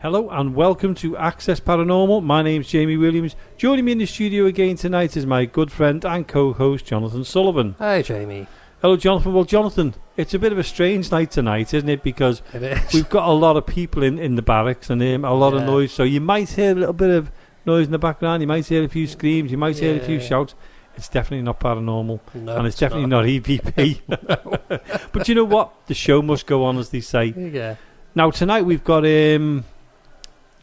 Hello and welcome to Access Paranormal. My name's Jamie Williams. Joining me in the studio again tonight is my good friend and co-host Jonathan Sullivan. Hi, Jamie. Hello, Jonathan. Well, Jonathan, it's a bit of a strange night tonight, isn't it? Because we've got a lot of people in the barracks and a lot of noise. So you might hear a little bit of noise in the background. You might hear a few screams. You might hear a few shouts. It's definitely not paranormal. No, and it's definitely not EVP. But you know what? The show must go on, as they say. Yeah. Now, tonight we've got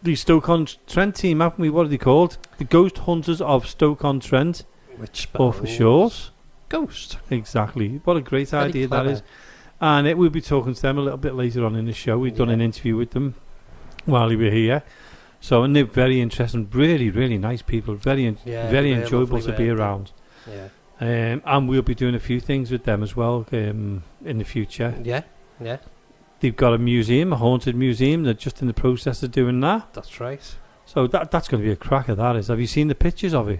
the Stoke-on-Trent team, haven't we? What are they called? The Ghost Hunters of Stoke-on-Trent. Which spells for short. Ghost. Exactly. What a great Very idea clever. that is. And we'll be talking to them a little bit later on in the show. We've done an interview with them while they were here. So, and they're very interesting, really, really nice people. Very enjoyable to be around. Yeah. And we'll be doing a few things with them as well in the future. Yeah. They've got a museum, a haunted museum. They're just in the process of doing that. That's right. So that's going to be a cracker, that is. Have you seen the pictures of it?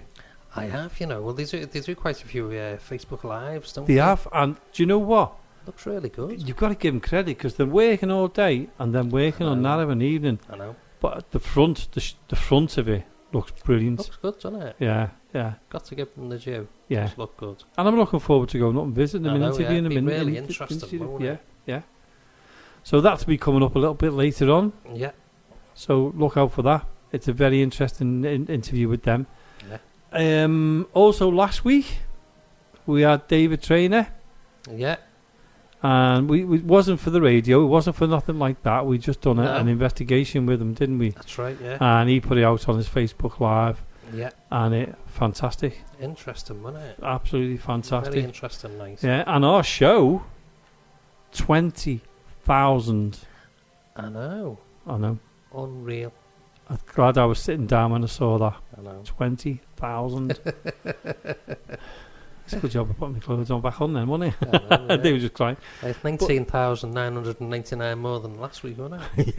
I have, Well, they do quite a few Facebook Lives, don't they? They have. And do you know what? Looks really good. You've got to give them credit because they're working all day and then working on that of an evening. I know. But the front of it looks brilliant. Looks good, doesn't it? Yeah. Got to give them the due. Yeah. Just look good. And I'm looking forward to going up and visiting them and interviewing them. Really interesting, won't it? Yeah. So that'll be coming up a little bit later on. Yeah. So look out for that. It's a very interesting interview with them. Yeah. Also, last week we had David Traynor. Yeah. And it wasn't for the radio. It wasn't for nothing like that. We just done an investigation with him, didn't we? That's right, yeah. And he put it out on his Facebook Live. Yeah. And fantastic. Interesting, wasn't it? Absolutely fantastic. Very interesting, nice. Yeah, and our show, 20,000. I know. Unreal. I'm glad I was sitting down when I saw that. I know. 20,000. It's a good job of putting my clothes on back on then, wasn't it? I know, yeah. They were just crying. It's 19,999 more than last week, wasn't it?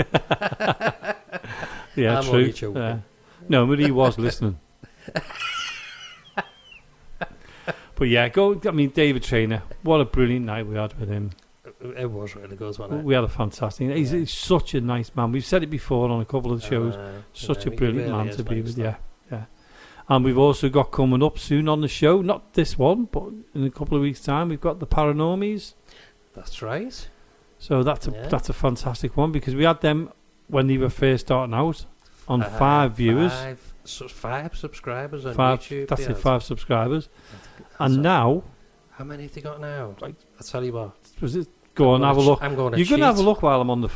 Yeah, I'm true. only joking. No, but he was listening. But yeah, David Traynor, what a brilliant night we had with him. It was really good, wasn't it? We had a fantastic. He's such a nice man. We've said it before on a couple of the shows. Such a brilliant man to be with. Yeah. And we've also got coming up soon on the show, not this one, but in a couple of weeks' time, we've got the Paranormies. That's right. So that's a fantastic one because we had them when they were first starting out on 5 viewers. 5 subscribers on 5, YouTube. That's it, 5 subscribers. And now... How many have they got now? I'll tell you what. Go on, have a look. I'm going to You're cheat. going to have a look while you're on the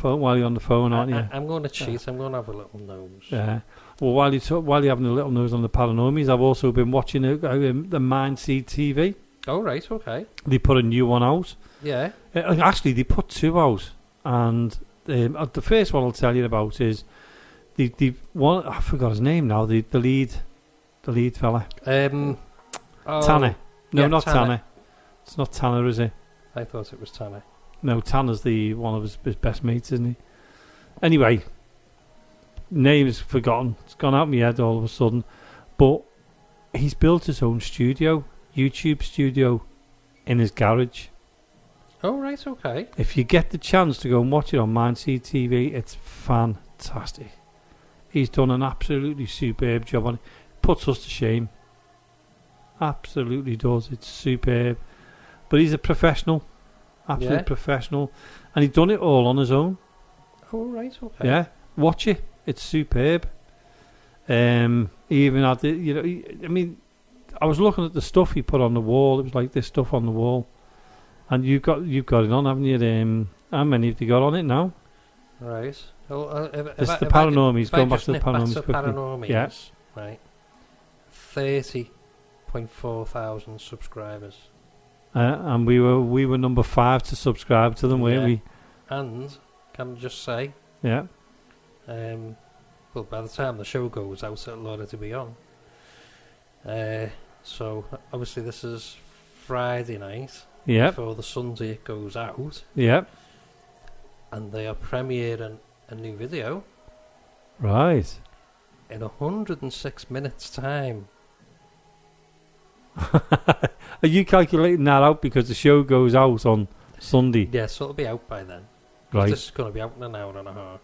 phone, aren't you? I'm going to cheat. I'm going to have a little nose. Yeah. Well, while you're having a little nose on the Paranormies, I've also been watching the Mindseed TV. Oh, right, okay. They put a new one out. Yeah. Actually, they put 2 out. And the first one I'll tell you about is the one, I forgot his name now, the lead fella. Tanner. No, not Tanner. It's not Tanner, is it? I thought it was Tanner. No, Tanner's one of his best mates, isn't he? Anyway, name's forgotten. It's gone out of my head all of a sudden. But he's built his own YouTube studio, in his garage. Oh, right, okay. If you get the chance to go and watch it on Mindseed TV, it's fantastic. He's done an absolutely superb job on it. Puts us to shame. Absolutely does. It's superb. But he's a professional. Absolute professional. And he's done it all on his own. Oh, right, okay. Yeah. Watch it. It's superb. He even had I was looking at the stuff he put on the wall. It was like this stuff on the wall. And you've got it on, haven't you? How many have you got on it now? Right. Well, This is the Paranormies. Going back to the Paranormies quickly. Paranormies, yeah. Right. 30.4 thousand subscribers. And we were number 5 to subscribe to them, weren't we? And can I just say? Yeah. Well, by the time the show goes out, it'll already be on. So obviously this is Friday night. Yeah. Before the Sunday it goes out. Yeah. And they are premiering a new video. Right. In 106 minutes' time. Are you calculating that out because the show goes out on Sunday? Yeah, so it'll be out by then. Right. This is going to be out in an hour and a half.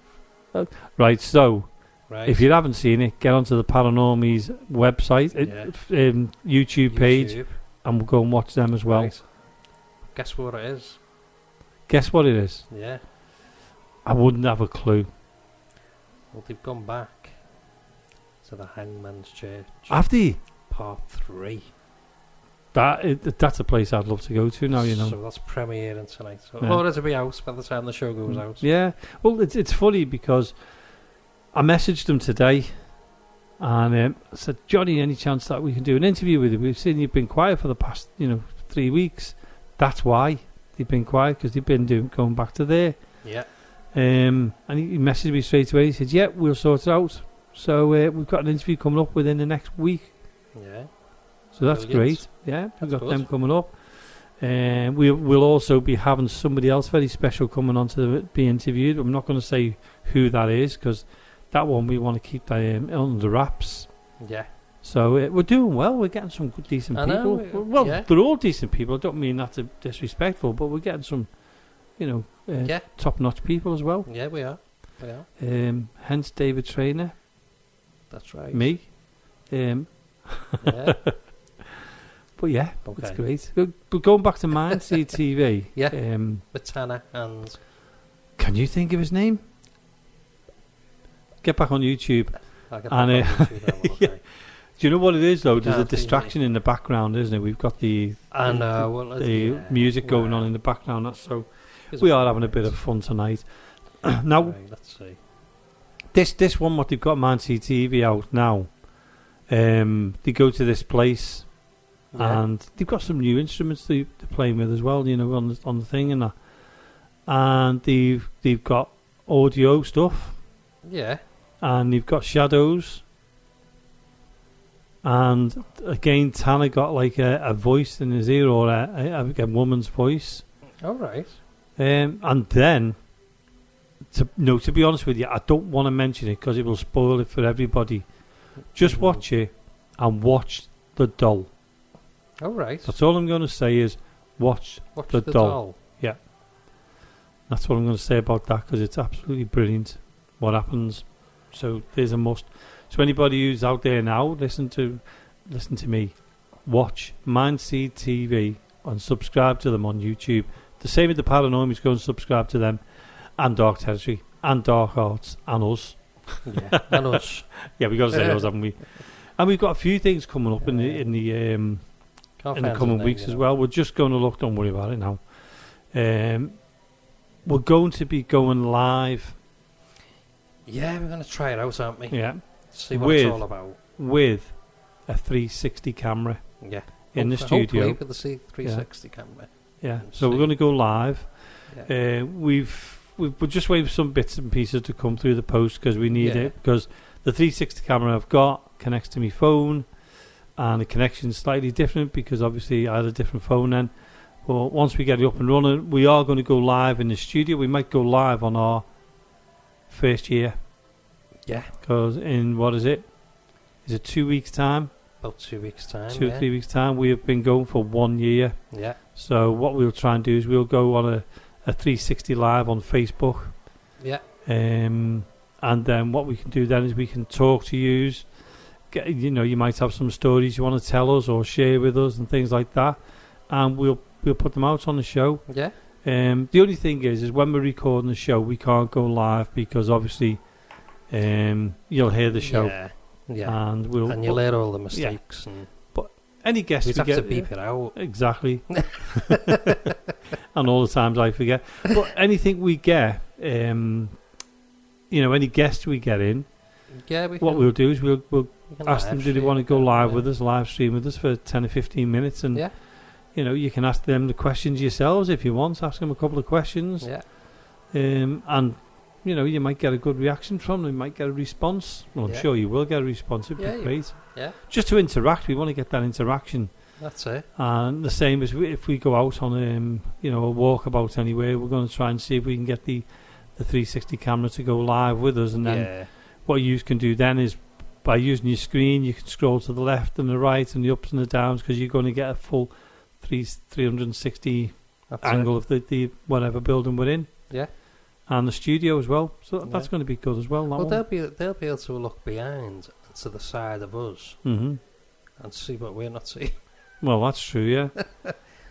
Right, so Right. if you haven't seen it, get onto the Paranormies website, YouTube page, and we'll go and watch them as well. Right. Guess what it is? Guess what it is? Yeah. I wouldn't have a clue. Well, they've gone back to the Hangman's Church. Have they? Part 3. That's a place I'd love to go to now, you know. So that's premiering tonight. So Yeah. or it'll be out by the time the show goes out. Yeah. Well, it's funny because I messaged them today and I said, Johnny, any chance that we can do an interview with you? We've seen you've been quiet for the past, 3 weeks. That's why they've been quiet, because they've been going back to there. Yeah. And he messaged me straight away. He said, yeah, we'll sort it out. So we've got an interview coming up within the next week. Yeah. So that's Brilliant. great. Yeah, we've That's got good. them coming up. We'll also be having somebody else very special coming on to be interviewed. I'm not going to say who that is, because that one we want to keep that under wraps. Yeah. So we're doing well. We're getting some good, decent I people. know, Well, yeah. they're all decent people. I don't mean that to disrespectful, but we're getting some, Yeah. top-notch people as well. Yeah, we are. We are. Hence David Trainer, That's right. me. Yeah. But yeah, Okay. it's great. But going back to Mindseed TV. Yeah. With Tanner and... Can you think of his name? Get back on YouTube. I'll get And, that on YouTube, that one, yeah. okay. Do you know what it is though? There's a Can't see distraction in the background, isn't it? We've got the music going on in the background. That's so we are having a bit of fun tonight. Now, Right, let's see. this one, what they've got Mindseed TV out now. They go to this place. Yeah. And they've got some new instruments they're playing with as well, on the thing and that. And they've got audio stuff, Yeah. and they've got shadows. And again, Tanner got like a voice in his ear, or a woman's voice. All right. And then, to be honest with you, I don't want to mention it because it will spoil it for everybody. Just watch it and watch the doll. All right. That's all I'm going to say is watch the doll. Yeah. That's what I'm going to say about that, because it's absolutely brilliant what happens. So there's a must. So anybody who's out there now, listen to me. Watch Mindseed TV and subscribe to them on YouTube. The same with the Paranormies, go and subscribe to them, and Dark Territory, and Dark Arts, and us. Yeah. And us. Yeah, we've got to say us, haven't we? And we've got a few things coming up in the coming weeks as well. We're just going to look. Don't worry about it now. We're going to be going live. Yeah, we're going to try it out, aren't we? Yeah, See what it's all about. with a 360 camera. Yeah. In the studio. Hopefully with the 360 camera. Yeah. We'll So we're see. going to go live. Yeah. We're just waiting for some bits and pieces to come through the post, because we need it, because the 360 camera I've got connects to my phone. And the connection's slightly different because obviously I had a different phone then. But once we get it up and running, we are going to go live in the studio. We might go live on our first year. Yeah. Because in, what is it? Is it 2 weeks' time? About 2 weeks' time. 2 or 3 weeks' time. We have been going for 1 year. Yeah. So what we'll try and do is we'll go on a 360 live on Facebook. Yeah. And then what we can do then is we can talk to yous. You might have some stories you want to tell us or share with us and things like that, and we'll put them out on the show. Yeah. The only thing is when we're recording the show, we can't go live because obviously you'll hear the show. Yeah. Yeah. And you'll hear all the mistakes. Yeah. But any guests we'd we have get, to beep it out. Exactly. And all the times I forget. But anything we get, any guests we get in, what we'll do is we'll ask them, do they want to go live with us, live stream with us for 10 or 15 minutes, and you can ask them the questions yourselves if you want. Ask them a couple of questions, and you might get a good reaction from them. You might get a response. Well, I'm sure you will get a response. It'd be great. Yeah, just to interact. We want to get that interaction. That's it. And the same as if we go out on a walkabout anywhere, we're going to try and see if we can get the 360 camera to go live with us, and then what you can do then is, by using your screen, you can scroll to the left and the right and the ups and the downs, because you're going to get a full 360 angle of the whatever building we're in. Yeah. and the studio as well. So that's going to be good as well. Well, they'll be able to look behind to the side of us and see what we're not seeing. Well, that's true, yeah.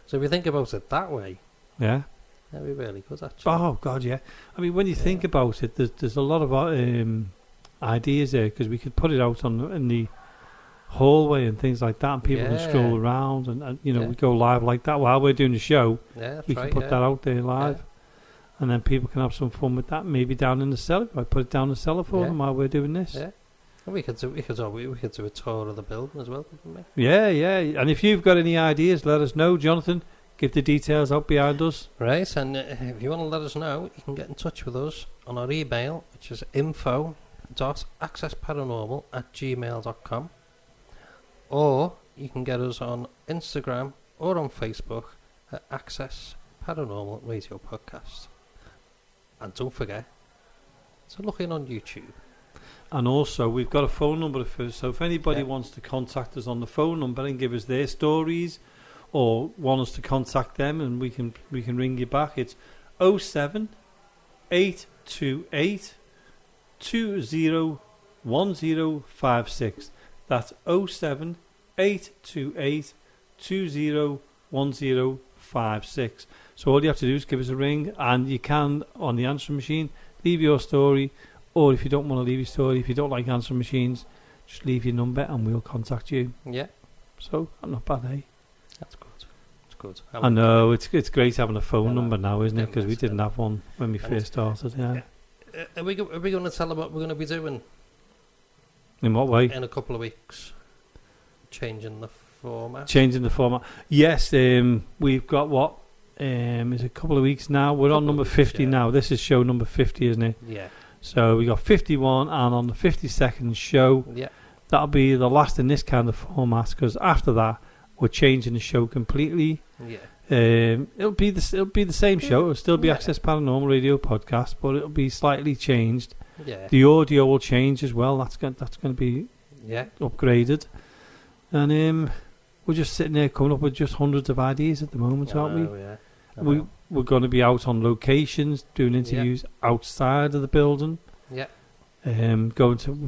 So if you think about it that way, yeah, that'd be really good, actually. Oh God, yeah. I mean, when you think about it, there's a lot of ideas there, because we could put it out in the hallway and things like that, and people can scroll around, and we go live like that while we're doing the show. Yeah, that's we can put that out there live, and then people can have some fun with that. Maybe down in the cellar. I put it down in the cellar for them while we're doing this. Yeah. And we could do a tour of the building as well, couldn't we? Yeah. And if you've got any ideas, let us know, Jonathan. Give the details out behind us. Right, and if you want to let us know, you can get in touch with us on our email, which is info.accessparanormal@gmail.com, or you can get us on Instagram or on Facebook at Access Paranormal Radio Podcast. And don't forget to look in on YouTube. And also, we've got a phone number so if anybody wants to contact us on the phone number and give us their stories, or want us to contact them, and we can ring you back, it's 07 828 201056. That's 07 828 201056. So all you have to do is give us a ring, and you can, on the answering machine, leave your story. Or if you don't want to leave your story, if you don't like answering machines, just leave your number and we'll contact you. Yeah. So, not bad, eh? That's good. It's good. I know, it's great having a phone number now, isn't it? Because we didn't have one when we first started, Are we going to tell them what we're going to be doing? In what way? In a couple of weeks. Changing the format. Yes, we've got what? It's a couple of weeks now. We're on number 50 now. This is show number 50, isn't it? Yeah. So we got 51, and on the 52nd show, that'll be the last in this kind of format, because after that we're changing the show completely. Yeah. It'll be the same show. It'll still be Access Paranormal Radio Podcast, but it'll be slightly changed. Yeah. The audio will change as well. That's going to be upgraded, and we're just sitting there coming up with just hundreds of ideas at the moment, aren't we? Yeah. We're going to be out on locations, doing interviews outside of the building. Yeah. We'll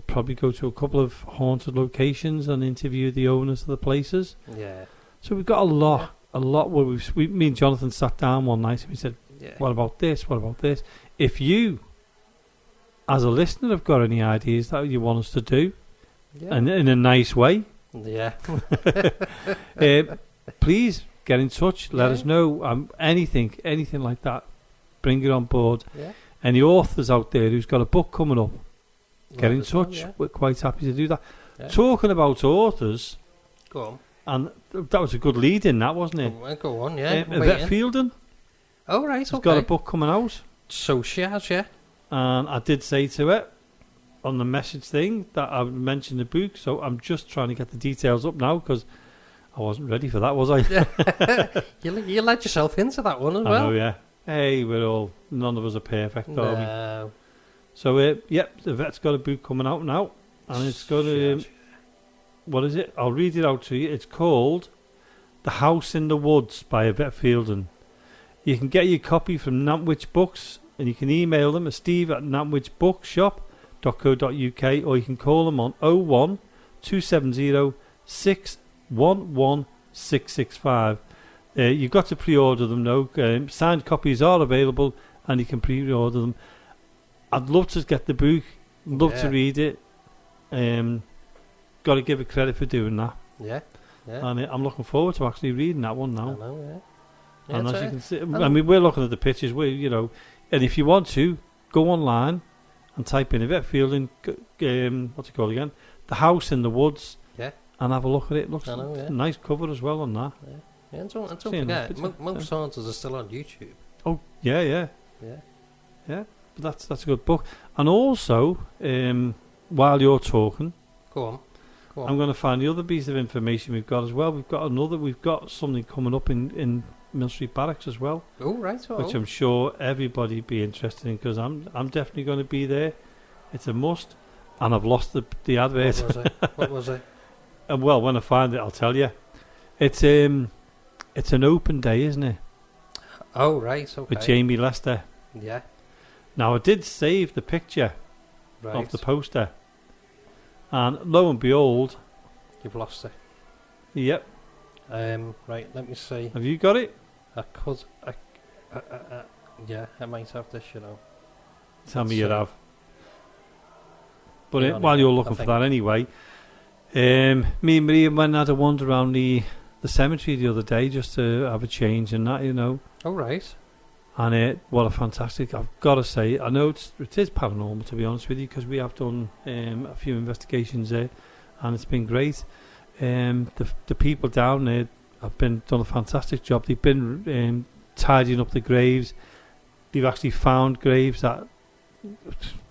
probably go to a couple of haunted locations and interview the owners of the places. Yeah. So we've got a lot where me and Jonathan sat down one night and we said, what about this? What about this? If you, as a listener, have got any ideas that you want us to do, and in a nice way, please get in touch. Let us know. Anything like that. Bring it on board. Yeah. Any authors out there who's got a book coming up, get in touch. We're quite happy to do that. Yeah. Talking about authors, go on. And that was a good lead in that, wasn't it? Go on, yeah. Yvette Fielding. Oh, right, She's got a book coming out. So she has, yeah. And I did say to her on the message thing that I would mention the book, so I'm just trying to get the details up now, because I wasn't ready for that, was I? You led yourself into that one as well. I know, yeah. Hey, none of us are perfect, are we? So, the vet's got a book coming out now, and it's got what is it? I'll read it out to you. It's called The House in the Woods by Yvette Fielding. You can get your copy from Nantwich Books, and you can email them at steve@nantwichbookshop.co.uk, or you can call them on 01 270 611 665. You've got to pre-order them though. Signed copies are available, and you can pre-order them. I'd love to get the book, love to read it. Got to give it credit for doing that. Yeah. And I'm looking forward to actually reading that one now. I know, and as you can see, I mean, we're looking at the pictures. And if you want to, go online and type in Yvette Fielding, what's it called again? The House in the Woods. Yeah. And have a look at it. Looks a nice cover as well on that. Yeah, and don't forget, most haunters are still on YouTube. Oh, yeah. But that's a good book. And also, while you're talking, go on. I'm going to find the other piece of information we've got as well. We've got something coming up in Mill Street Barracks as well. Oh, right. Which I'm sure everybody would be interested in, because I'm definitely going to be there. It's a must. And I've lost the advert. What was it? And well, when I find it, I'll tell you. It's an open day, isn't it? Oh, right. Okay. With Jamie Lester. Yeah. Now, I did save the picture Right. of the poster, and lo and behold, You've lost it. yep. Right, let me see. Have you got it? Yeah, I might have this, you know. Tell me Let's you see. have. Hang But on while a you're minute, looking I for think. that anyway, me and Maria went and had a wander around the cemetery the other day just to have a change and that, you know. Oh, right. And what a fantastic, I've got to say, I know it is paranormal, to be honest with you, because we have done a few investigations there, and it's been great. The people down there have done a fantastic job. They've been tidying up the graves. They've actually found graves that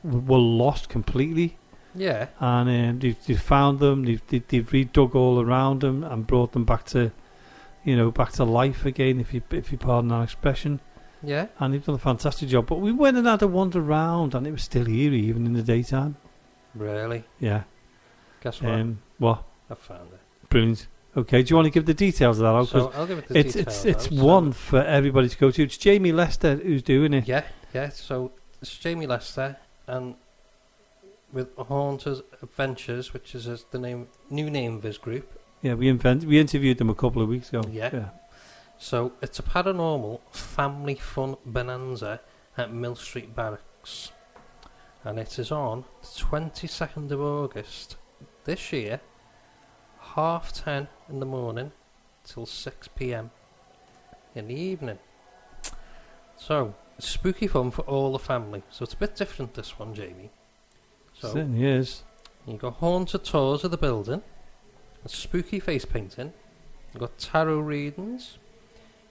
were lost completely, Yeah. and they've found them. They've redug all around them and brought them back to, back to life again, if you pardon that expression. Yeah. And they've done a fantastic job. But we went and had a wander around, and it was still eerie even in the daytime. Really? Yeah. Guess what? What? I found it. Brilliant. Okay, do you want to give the details of that out? So I'll give it the details. It's now. one for everybody to go to. It's Jamie Lester who's doing it. Yeah, yeah. So it's Jamie Lester, and with Haunters Adventures, which is the new name of his group. Yeah, we interviewed them a couple of weeks ago. Yeah. So it's a paranormal family fun bonanza at Mill Street Barracks, and it is on the 22nd of August this year, 10:30 in the morning till 6 p.m. in the evening. So it's spooky fun for all the family. So it's a bit different, this one, Jamie. So Certainly is. you got haunted tours of the building, spooky face painting, you got tarot readings,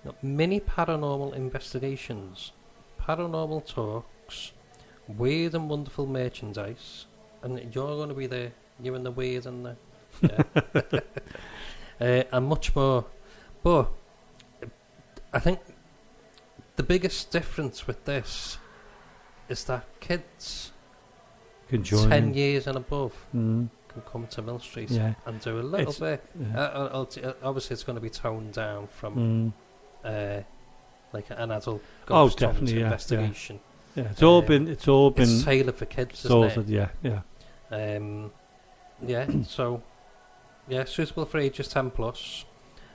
you got mini paranormal investigations, paranormal talks, weird and wonderful merchandise, and you're going to be there, you and the weird and the and much more. But I think the biggest difference with this is that kids Can join 10 in. years and above Mm. can come to Mill Street Yeah. and do a little bit. Yeah. Obviously, it's going to be toned down from like an adult Oh, ghost hunt definitely, yeah, investigation. Yeah, it's all been It's tailored for kids, isn't sorted. it? Yeah. Yeah, so suitable for ages 10 plus.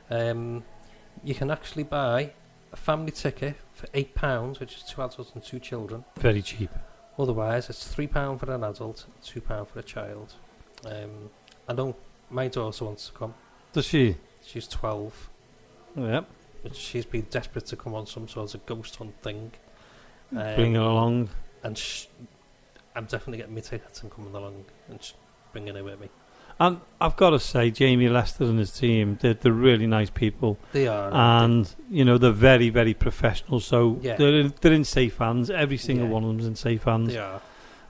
You can actually buy a family ticket for £8, which is 2 adults and 2 children. Very cheap. Otherwise, it's £3 for an adult, and £2 for a child. I know my daughter wants to come. Does she? She's 12. Yep. But she's been desperate to come on some sort of ghost hunt thing. Bring her along. And I'm definitely getting my tickets and coming along and bringing her with me. And I've got to say, Jamie Lester and his team, they're really nice people. They are. And, they're very, very professional. So Yeah. they're in safe hands. Every single Yeah. one of them's in safe hands. They are.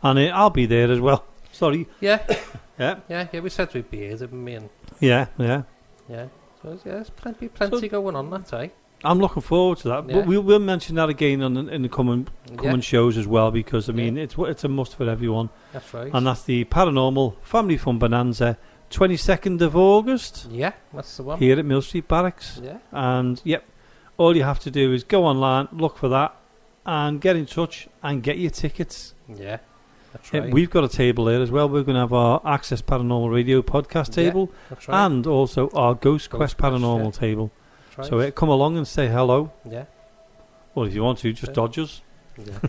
And I'll be there as well. Sorry. Yeah. Yeah. Yeah, we said we'd be here, didn't we? And Yeah. yeah. So there's plenty going on that, eh? I'm looking forward to that. Yeah. But we'll mention that again in the coming shows as well, because, it's a must for everyone. That's right. And that's the Paranormal Family Fun Bonanza, 22nd of August, Yeah, that's the one. here at Mill Street Barracks. Yeah. And, all you have to do is go online, look for that, and get in touch and get your tickets. Yeah, that's right. We've got a table there as well. We're going to have our Access Paranormal Radio podcast table, That's right. and also our Ghost Quest Quest, Paranormal yeah. table. That's right. So come along and say hello. Yeah. Or if you want to, just Yeah. dodge us. Yeah.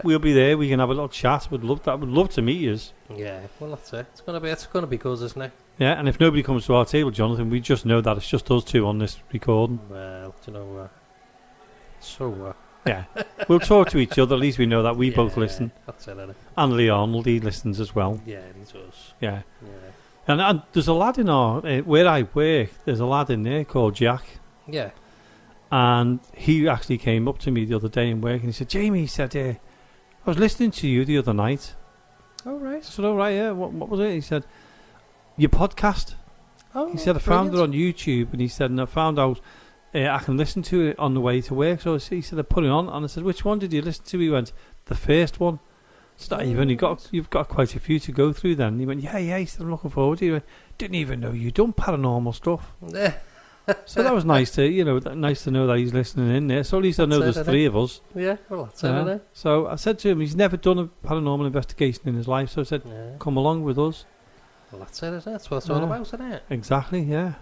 We'll be there. We can have a little chat. Would love to meet you. Yeah. Well, that's it. It's gonna be good, isn't it? Yeah, and if nobody comes to our table, Jonathan, we just know that it's just us two on this recording. Well, do you know. So. Yeah, we'll talk to each other. At least we know that we both listen. That's it, isn't it? And Lee Arnold, he listens as well. Yeah, he does. Yeah. Yeah. And there's a lad in our where I work. There's a lad in there called Jack. Yeah. And he actually came up to me the other day in work and he said, Jamie, he said, I was listening to you the other night. Oh, right. I said, all right, yeah, what was it? He said, your podcast. Oh, He said, I found it on YouTube, and he said, and I found out I can listen to it on the way to work. So he said, I put it on, and I said, which one did you listen to? He went, the first one. So you've got quite a few to go through then. He went, yeah, he said, I'm looking forward to it. He went, didn't even know you done paranormal stuff. Yeah. So that was nice to, nice to know that he's listening in there. So at least I know there's 3 of us. Yeah, well, that's it, isn't it? So I said to him, he's never done a paranormal investigation in his life. So I said, come along with us. Well, that's it, isn't it? That's what it's all about, isn't it? Exactly, yeah.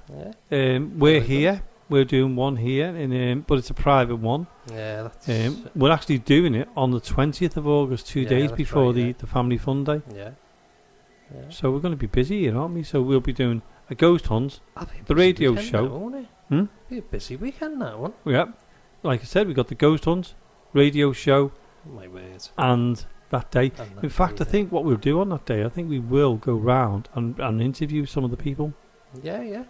We're here. We're doing one here, but it's a private one. Yeah, that's... we're actually doing it on the 20th of August, 2 days before the Family Fun Day. Yeah. So we're going to be busy, aren't we? So we'll be doing a ghost hunt, the radio show. Be a busy weekend, that one. Yeah. Like I said, we got the ghost hunt, radio show, my word, and that day. In fact, I think what we'll do on that day, I think we will go round and interview some of the people. Yeah,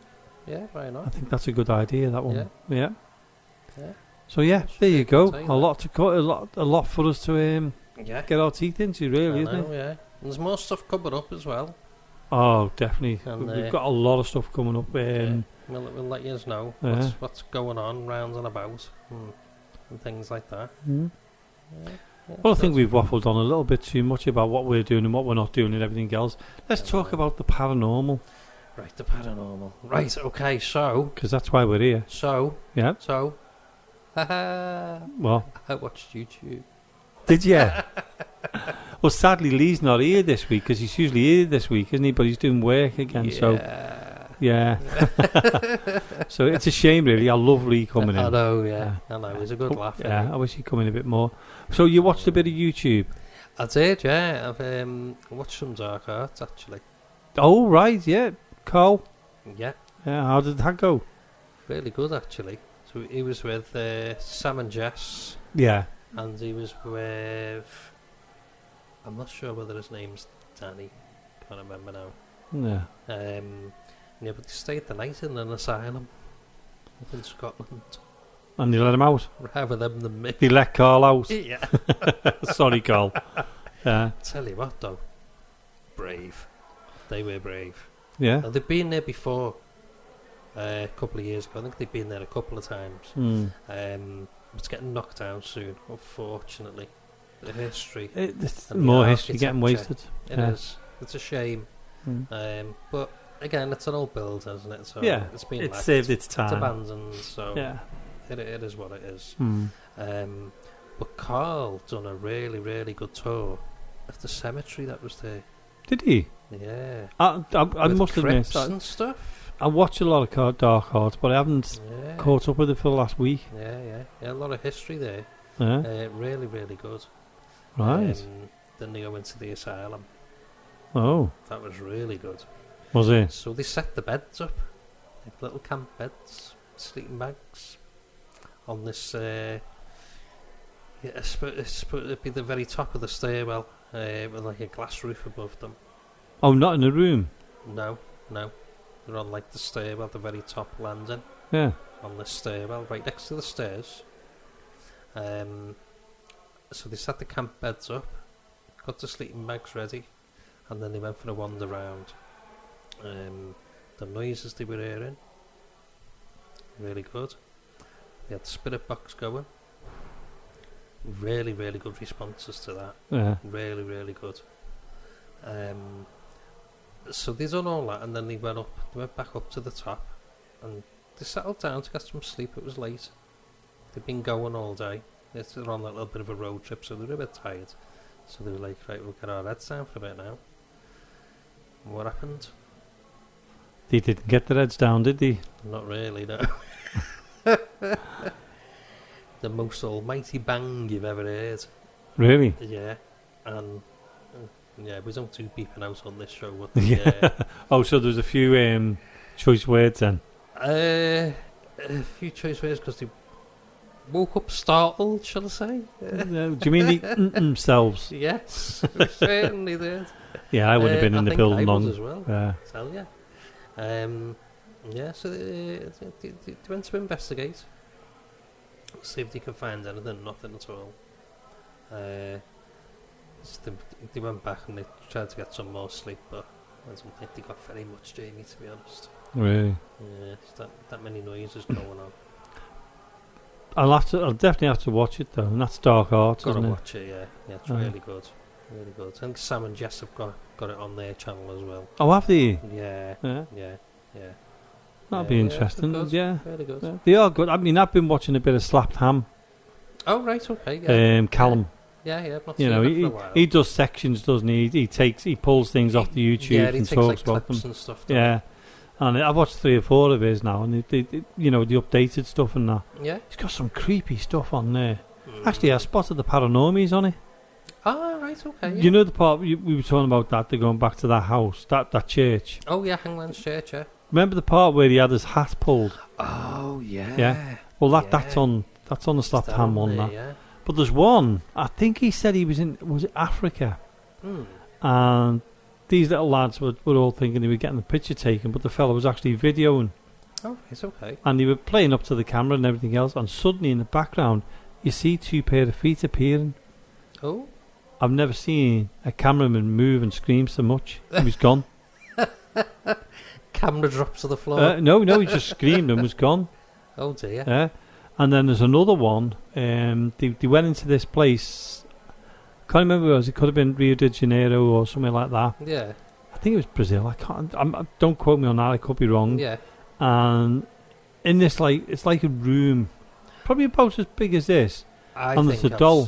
why not? I think that's a good idea, that one. Yeah. So there you go. A lot to cut, a lot for us to get our teeth into, really, isn't it? Yeah. And there's more stuff coming up as well. Oh, definitely. And we've got a lot of stuff coming up. We'll let you know what's going on round and about and things like that. Well, I think we've waffled on a little bit too much about what we're doing and what we're not doing and everything else. Let's talk about the paranormal. Right, the paranormal. Right, okay, so... Because that's why we're here. So... Well, I watched YouTube. Did you? Well, sadly, Lee's not here this week because he's usually here this week, isn't he? But he's doing work again, so... Yeah. So it's a shame, really. I love Lee coming in. I know, I know. It was a good laugh. Yeah, I wish he'd come in a bit more. So you watched a bit of YouTube? I did, yeah. I've watched some Dark Arts, actually. Oh, right, yeah. Carl? Yeah. Yeah, how did that go? Really good, actually. So he was with Sam and Jess. Yeah. And he was with... I'm not sure whether his name's Danny. Can't remember now. Yeah. Yeah, but they stayed the night in an asylum up in Scotland. And they let him out? Rather them than me. They let Carl out? Yeah. Sorry, Carl. Yeah. Tell you what, though. Brave. They were brave. Yeah. Now, they've been there before a couple of years ago. I think they've been there a couple of times. It's getting knocked down soon, unfortunately. The history. More history getting wasted. It is. It's a shame. But... Again, it's an old build, isn't it? So it's been it's saved its time. It's abandoned, so it is what it is. But Carl done a really, really good tour of the cemetery that was there. Did he? Yeah. I must admit, and stuff. I watch a lot of Dark Arts, but I haven't caught up with it for the last week. Yeah, a lot of history there. Really, really good. Right. Then they go into the asylum. Oh. That was really good. Was it? So they set the beds up, like little camp beds, sleeping bags, on this. It's supposed to be the very top of the stairwell, with like a glass roof above them. Oh, not in the room. No, they're on like the stairwell, the very top landing. Yeah. On the stairwell, right next to the stairs. So they set the camp beds up, got the sleeping bags ready, and then they went for a wander round. The noises they were hearing, really good. They had the spirit box going. Really, really good responses to that. Yeah. Really, really good. So they done all that, and then they went back up to the top, and they settled down to get some sleep. It was late. They'd been going all day. They're on that little bit of a road trip, so they were a bit tired. So they were like, right, we'll get our heads down for a bit now. And what happened? They didn't get their heads down, did they? Not really, no. The most almighty bang you've ever heard. Really? Yeah. And we don't do beeping out on this show. But Oh, so there's a few choice words then? A few choice words because they woke up startled, shall I say? Do you mean themselves? Yes, we certainly did. Yeah, I would have been in the building long as well. Tell you. So they went to investigate, see if they could find anything. Nothing at all. So they went back and they tried to get some more sleep, but I don't think they got very much, Jamie, to be honest. Really? Yeah, it's that many noises going on. I'll definitely have to watch it though, and that's Dark Arts, isn't it? Gotta watch it, yeah. It's really good. Really good. I think Sam and Jess have got it on their channel as well. Oh, have they? Yeah. That'll be interesting. Good. Yeah. Very good. Yeah. They are good. I mean, I've been watching a bit of Slapped Ham. Oh, right, okay. Yeah. Callum. Yeah, I've not You seen know, that for a while. he does sections, doesn't he? He pulls things off the YouTube he and takes talks like about them. clips and stuff. Yeah. And I've watched 3 or 4 of his now, and the updated stuff and that. Yeah. He's got some creepy stuff on there. Actually, I spotted the Paranormies on it. Ah, right, okay. Yeah. You know the part we were talking about that? They're going back to that house, that church. Oh yeah, Hangman's Church. Yeah. Remember the part where he had his hat pulled? Oh yeah. Yeah. Well, that's on the Slapped Ham one. That. Yeah. But there's one. I think he said he was it Africa? And these little lads were all thinking they were getting the picture taken, but the fella was actually videoing. Oh, it's okay. And they were playing up to the camera and everything else, and suddenly in the background you see 2 pair of feet appearing. Oh. I've never seen a cameraman move and scream so much. He was gone. Camera dropped to the floor. No, he just screamed and was gone. Oh dear. Yeah. And then there's another one. They went into this place. Can't remember where it was. It could have been Rio de Janeiro or something like that. Yeah. I think it was Brazil. I can't. Don't quote me on that. I could be wrong. Yeah. And in this, it's like a room, probably about as big as this. And there's a doll.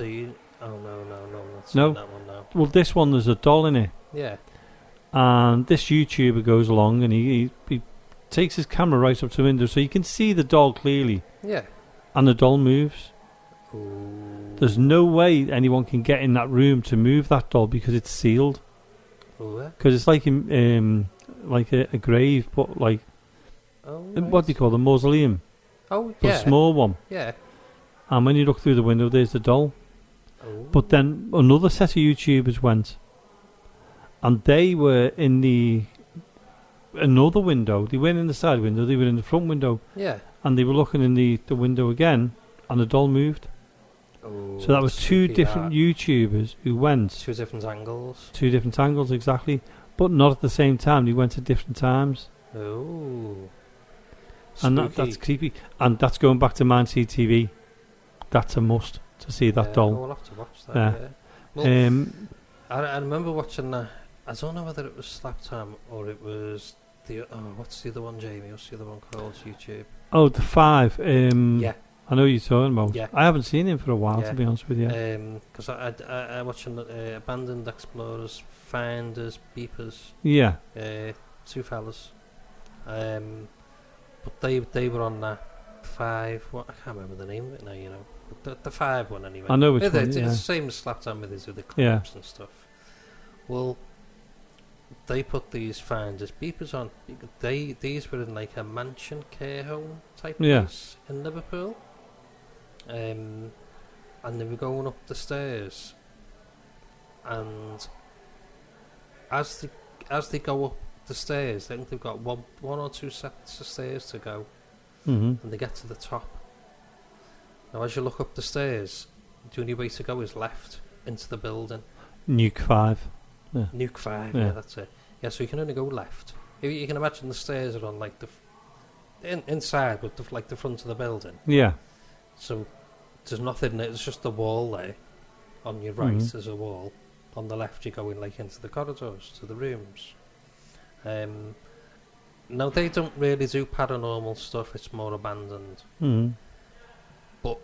Oh no, not No. that one now. Well, this one there's a doll in it. Yeah. And this YouTuber goes along and he takes his camera right up to the window so you can see the doll clearly. Yeah. And the doll moves. Ooh. There's no way anyone can get in that room to move that doll because it's sealed. Because it's like a grave, but like what do you call the mausoleum? Oh but yeah. a small one. Yeah. And when you look through the window, there's the doll. Oh. But then another set of YouTubers went, and they were in another window. They weren't in the side window. They were in the front window. Yeah. And they were looking in the window again, and the doll moved. Oh, so that was 2 different YouTubers who went. 2 different angles. 2 different angles, exactly. But not at the same time. They went at different times. Oh. And that's creepy. And that's going back to Man TV. That's a must to see that doll. We'll have to watch that. Yeah. Well, I remember watching that. I don't know whether it was Slapped Ham or it was what's the other one, Jamie? What's the other one called? YouTube. Oh, the 5. Yeah. I know what you're talking about. Yeah. I haven't seen him for a while, to be honest with you. Because I watching Abandoned Explorers, Finders, Beepers. Yeah. 2 fellas. But they were on that 5. What I can't remember the name of it now. You know, but the 5 one anyway. I know which one. It's Yeah. the same as Slapped On with the clips and stuff. Well, they put these Finders, Beepers on. These were in like a mansion care home type place in Liverpool. And they were going up the stairs, and as they go up the stairs, I think they've got one or 2 sets of stairs to go, and they get to the top. Now, as you look up the stairs, the only way to go is left into the building. Nuke 5. Yeah. Nuke 5, yeah, that's it. Yeah, so you can only go left. You can imagine the stairs are on like inside, but like the front of the building. Yeah. So there's nothing there. It's just the wall there. On your right, there's a wall. On the left, you're going like into the corridors to the rooms. Now they don't really do paranormal stuff. It's more abandoned. But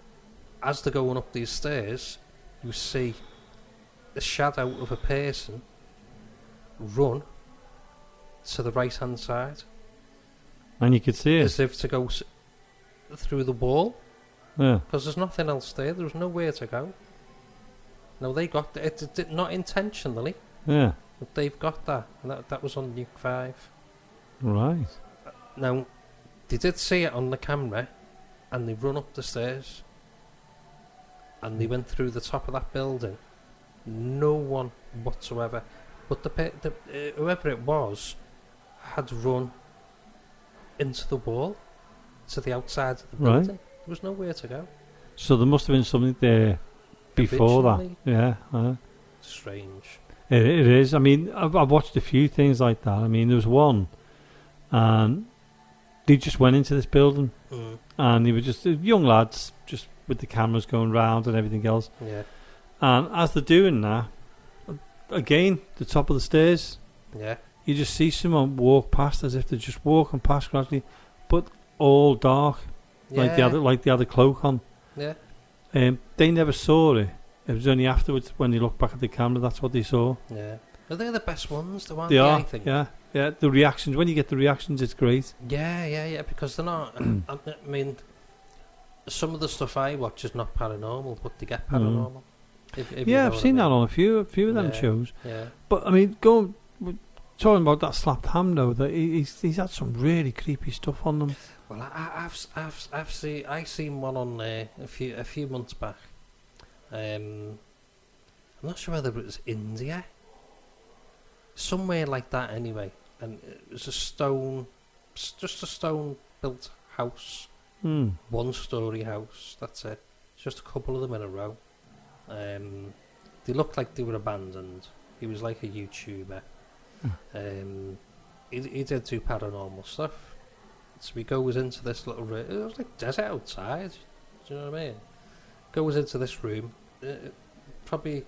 as they're going up these stairs, you see the shadow of a person run to the right hand side, and you could see it as if to go through the wall. Yeah, because there's nothing else there. There was nowhere to go. Now they got it not intentionally. Yeah, but they've got that, and that was on Nuke 5. Right. Now they did see it on the camera, and they run up the stairs, and they went through the top of that building. No one whatsoever, but the whoever it was had run into the wall to the outside of the building. There was nowhere to go. So there must have been something there before that. Yeah. Strange. It is. I mean, I've watched a few things like that. I mean, there was one, and they just went into this building, and they were just young lads, just with the cameras going round and everything else. Yeah. And as they're doing that, again, the top of the stairs, yeah, you just see someone walk past as if they're just walking past gradually, but all dark, like Yeah. they had a cloak on. Yeah. They never saw it. It was only afterwards when they looked back at the camera that's what they saw. Yeah. Are they the best ones? The ones They are. I think. Yeah. The reactions, when you get the reactions, it's great. Yeah. Because they're not. I mean, some of the stuff I watch is not paranormal, but they get paranormal. If you know I've what seen I that mean. on a few of them shows. Yeah. But I mean, talking about that slapped ham though, that he's had some really creepy stuff on them. Well, I've seen one on there a few months back. I'm not sure whether it was India, somewhere like that anyway, and it was just a stone built house, 1-story house. That's it. Just a couple of them in a row. They looked like they were abandoned. He was like a YouTuber. He did do paranormal stuff. So he goes into this little room. It was like desert outside. Do you know what I mean? Goes into this room, probably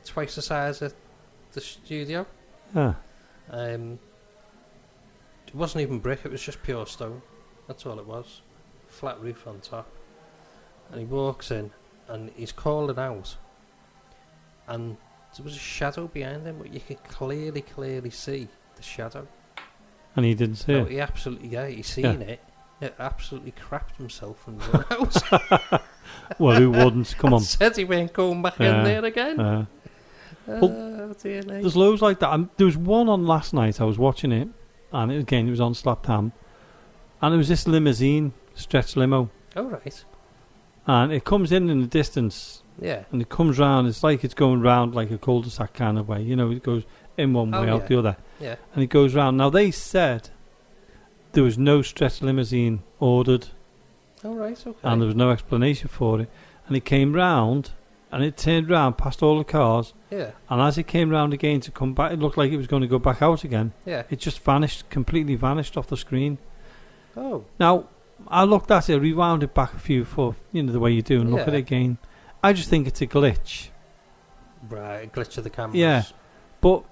twice the size of the studio. Yeah. It wasn't even brick, it was just pure stone. That's all it was. Flat roof on top. And he walks in and he's calling out. And there was a shadow behind him, but you could clearly see the shadow. And he didn't see No, it. he absolutely, he seen it. He absolutely crapped himself and run out. Well, who wouldn't? Come on. Said he weren't going back in there again. Dear me. There's loads like that. There was one on last night. I was watching it, and it was on Slapped Ham, and it was this limousine, stretch limo, Oh, right. and it comes in the distance, Yeah. and it comes round. It's like it's going round like a cul-de-sac kind of way. You know, it goes in one way, out the other, Yeah. and it goes round. Now they said there was no stretch limousine ordered, Oh, right, okay. and there was no explanation for it, and it came round. And it turned round past all the cars. Yeah. And as it came round again to come back, it looked like it was going to go back out again. Yeah. It just vanished, completely vanished off the screen. Oh. Now, I looked at it, rewound it back a few for, the way you do, and look at it again. I just think it's a glitch. Right, a glitch of the cameras. Yeah. But,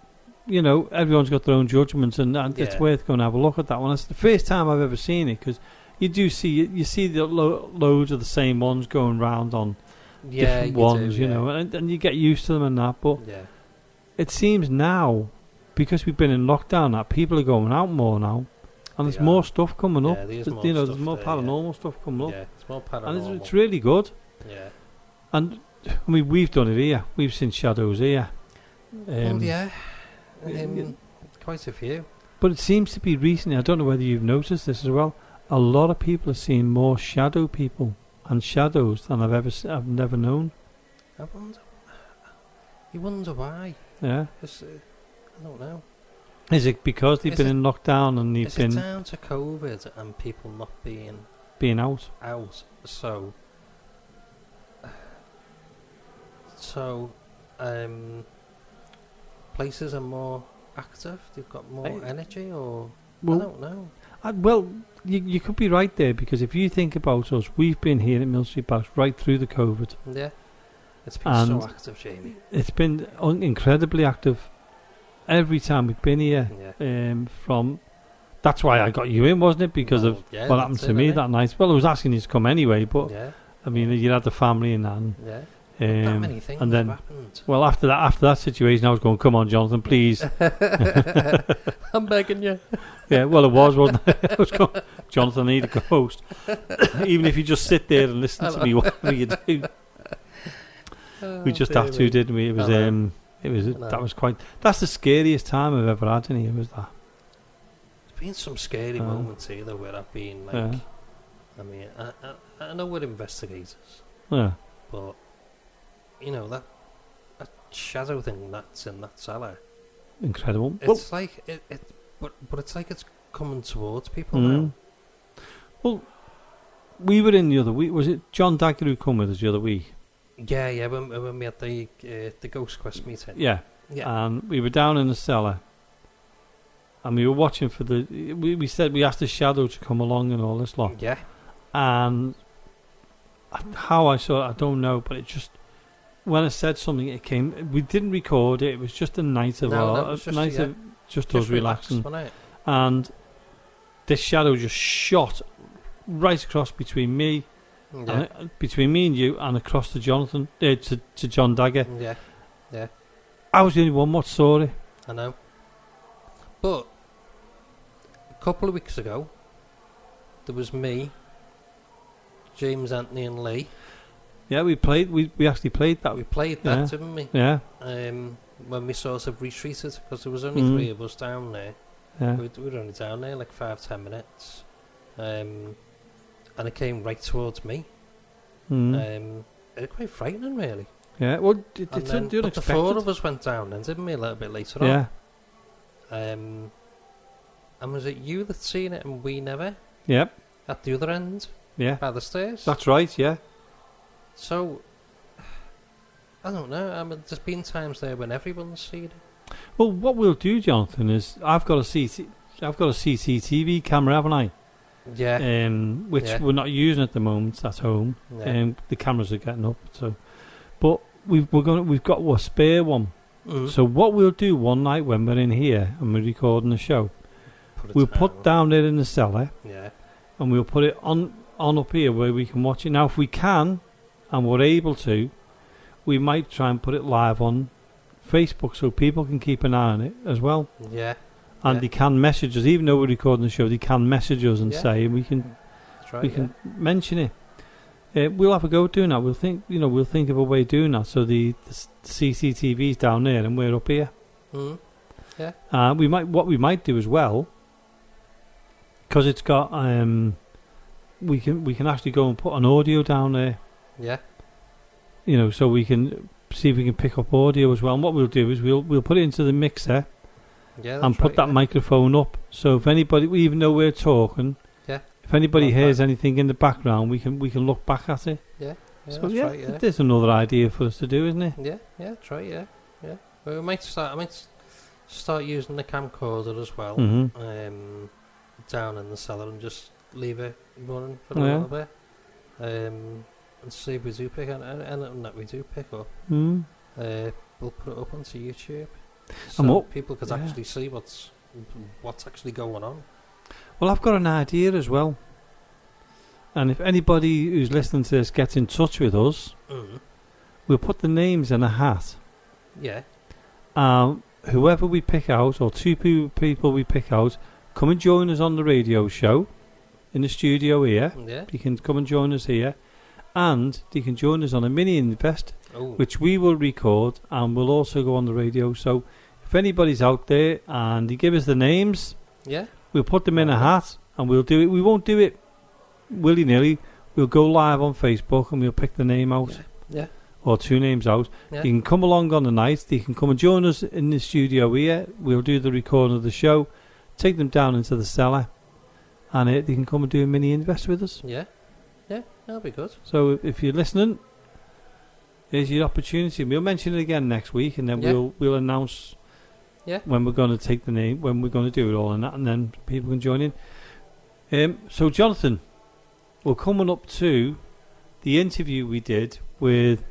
everyone's got their own judgments, and it's Yeah. worth going to have a look at that one. It's the first time I've ever seen it, because you see the loads of the same ones going round on different ones, and you get used to them and that. But it seems now, because we've been in lockdown, that people are going out more now, and there's more stuff coming up. There's There's more paranormal stuff coming up. Yeah, it's more paranormal. And it's really good. Yeah. And I mean, we've done it here. We've seen shadows here. Quite a few. But it seems to be recently. I don't know whether you've noticed this as well. A lot of people are seeing more shadow people and shadows than I've never known. You wonder why? Yeah. I don't know. Is it because they've been in lockdown and Is it down to COVID and people not being out? So, places are more active. They've got more energy, or I don't know. You could be right there, because if you think about us, we've been here at Mill Street Barracks right through the COVID. Yeah, it's been so active, Jamie. It's been incredibly active every time we've been here. Yeah. That's why I got you in, wasn't it? Because of what happened to me that night. Well, I was asking you to come anyway, but I mean, you had the family in that. And, that many things and then, have happened. Well, after that situation, I was going, "Come on, Jonathan, please." I'm begging you. Yeah, well, it was, wasn't it? I was going, Jonathan, I need a co-host. Even if you just sit there and listen to me, whatever you do. We just have to, didn't we? That's the scariest time I've ever had in here, was that. There's been some scary moments either where I've been like, I mean, I know we're investigators. Yeah. But, that shadow thing that's in that cellar. Incredible. It's like, but it's like it's coming towards people now. Well, we were in the other week. Was it John Dagger who come with us the other week? Yeah, when we had the Ghost Quest meeting. Yeah. And we were down in the cellar, and we were watching for we said we asked the shadow to come along and all this lot. Yeah. And how I saw it, I don't know, but it just, when I said something, it came. We didn't record it. It was just a night of just us relaxing. Wasn't it? And this shadow just shot right across between me, between me and you, and across to Jonathan, to John Dagger. Yeah. I was the only one what saw it. I know. But a couple of weeks ago, there was me, James, Anthony, and Lee. Yeah, we actually played that. We played that, didn't we? Yeah. When we sort of retreated, because there was only 3 of us down there. Yeah. We were only down there like 5-10 minutes. And it came right towards me. It was quite frightening, really. Yeah, well, it's but the 4 of us went down then, didn't we, a little bit later on? Yeah. And was it you that seen it and we never? Yep. At the other end? Yeah. By the stairs? That's right, yeah. So, I don't know. I mean, there's been times there when everyone's seen it. Well, what we'll do, Jonathan, is I've got a CCTV camera, haven't I? Yeah. Which we're not using at the moment at home. Yeah. The cameras are getting up, so. But we've got a spare one. So what we'll do one night when we're in here and we're recording the show, we'll put down there in the cellar. Yeah. And we'll put it on up here where we can watch it. Now, if we can, and we're able to, we might try and put it live on Facebook so people can keep an eye on it as well. Yeah. And they can message us, even though we're recording the show. They can message us and say, and we can mention it. We'll have a go doing that. We'll think of a way of doing that. So the CCTV's down there and we're up here. Yeah. What we might do as well, because it's got we can actually go and put an audio down there. Yeah. So we can see if we can pick up audio as well. And what we'll do is we'll put it into the mixer. Yeah, and put that microphone up. So if anybody, even though we're talking, if anybody hears anything in the background, we can look back at it. Yeah. So there's another idea for us to do, isn't it? Yeah. Try. Yeah. Well, I might start using the camcorder as well. Down in the cellar and just leave it running for a little bit. And see if we do pick up anything that we do pick up. We'll put it up onto YouTube. So people could actually see what's actually going on. Well, I've got an idea as well. And if anybody who's listening to this gets in touch with us, we'll put the names in a hat. Yeah. Whoever we pick out, or 2 people we pick out, come and join us on the radio show in the studio here. Yeah. You can come and join us here. And you can join us on a mini invest, which we will record and we'll also go on the radio. So if anybody's out there and they give us the names, we'll put them in a hat and we'll do it. We won't do it willy-nilly. We'll go live on Facebook and we'll pick the name out. Yeah. Or 2 names out. You can come along on the night. You can come and join us in the studio here. We'll do the recording of the show, take them down into the cellar, and they can come and do a mini invest with us. Yeah, that'll be good. So if you're listening, here's your opportunity. We'll mention it again next week, and then we'll announce when we're going to take the name, when we're going to do it all, and that, and then people can join in. So Jonathan, we're coming up to the interview we did with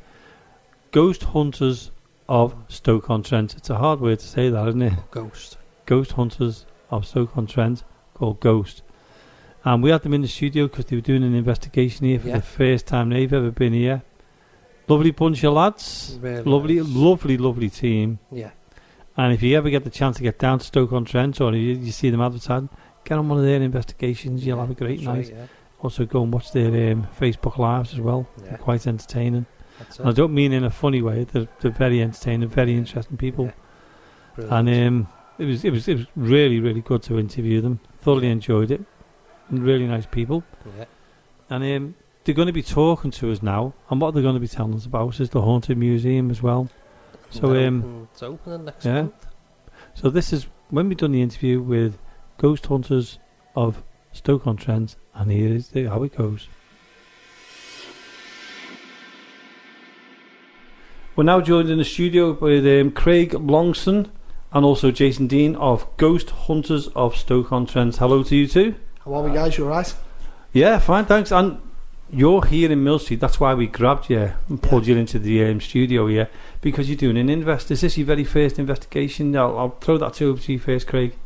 Ghost Hunters of Stoke-on-Trent. It's a hard word to say that, isn't it? Ghost Hunters of Stoke-on-Trent, called Ghost. And we had them in the studio because they were doing an investigation here for the first time they've ever been here. Lovely bunch of lads. Really lovely team. Yeah. And if you ever get the chance to get down to Stoke-on-Trent, or you see them advertising, get on one of their investigations. You'll have a great night. Right, Also go and watch their Facebook lives as well. They're quite entertaining. That's And I don't mean in a funny way. They're very entertaining, very interesting people. And it was really good to interview them. Thoroughly enjoyed it. And really nice people. Yeah. And they're going to be talking to us now, and what they're going to be telling us about is the Haunted Museum as well. So it's opening next month. So this is when we've done the interview with Ghost Hunters of Stoke-on-Trent, and here is how it goes. We're now joined in the studio with Craig Longson and also Jason Dean of Ghost Hunters of Stoke-on-Trent. Hello to you two. How are we, guys? You alright? Yeah, fine, thanks. And you're here in Mill Street. That's why we grabbed you and pulled you into the studio here, because you're doing an invest. Is this your very first investigation? I'll throw that to you first, Craig.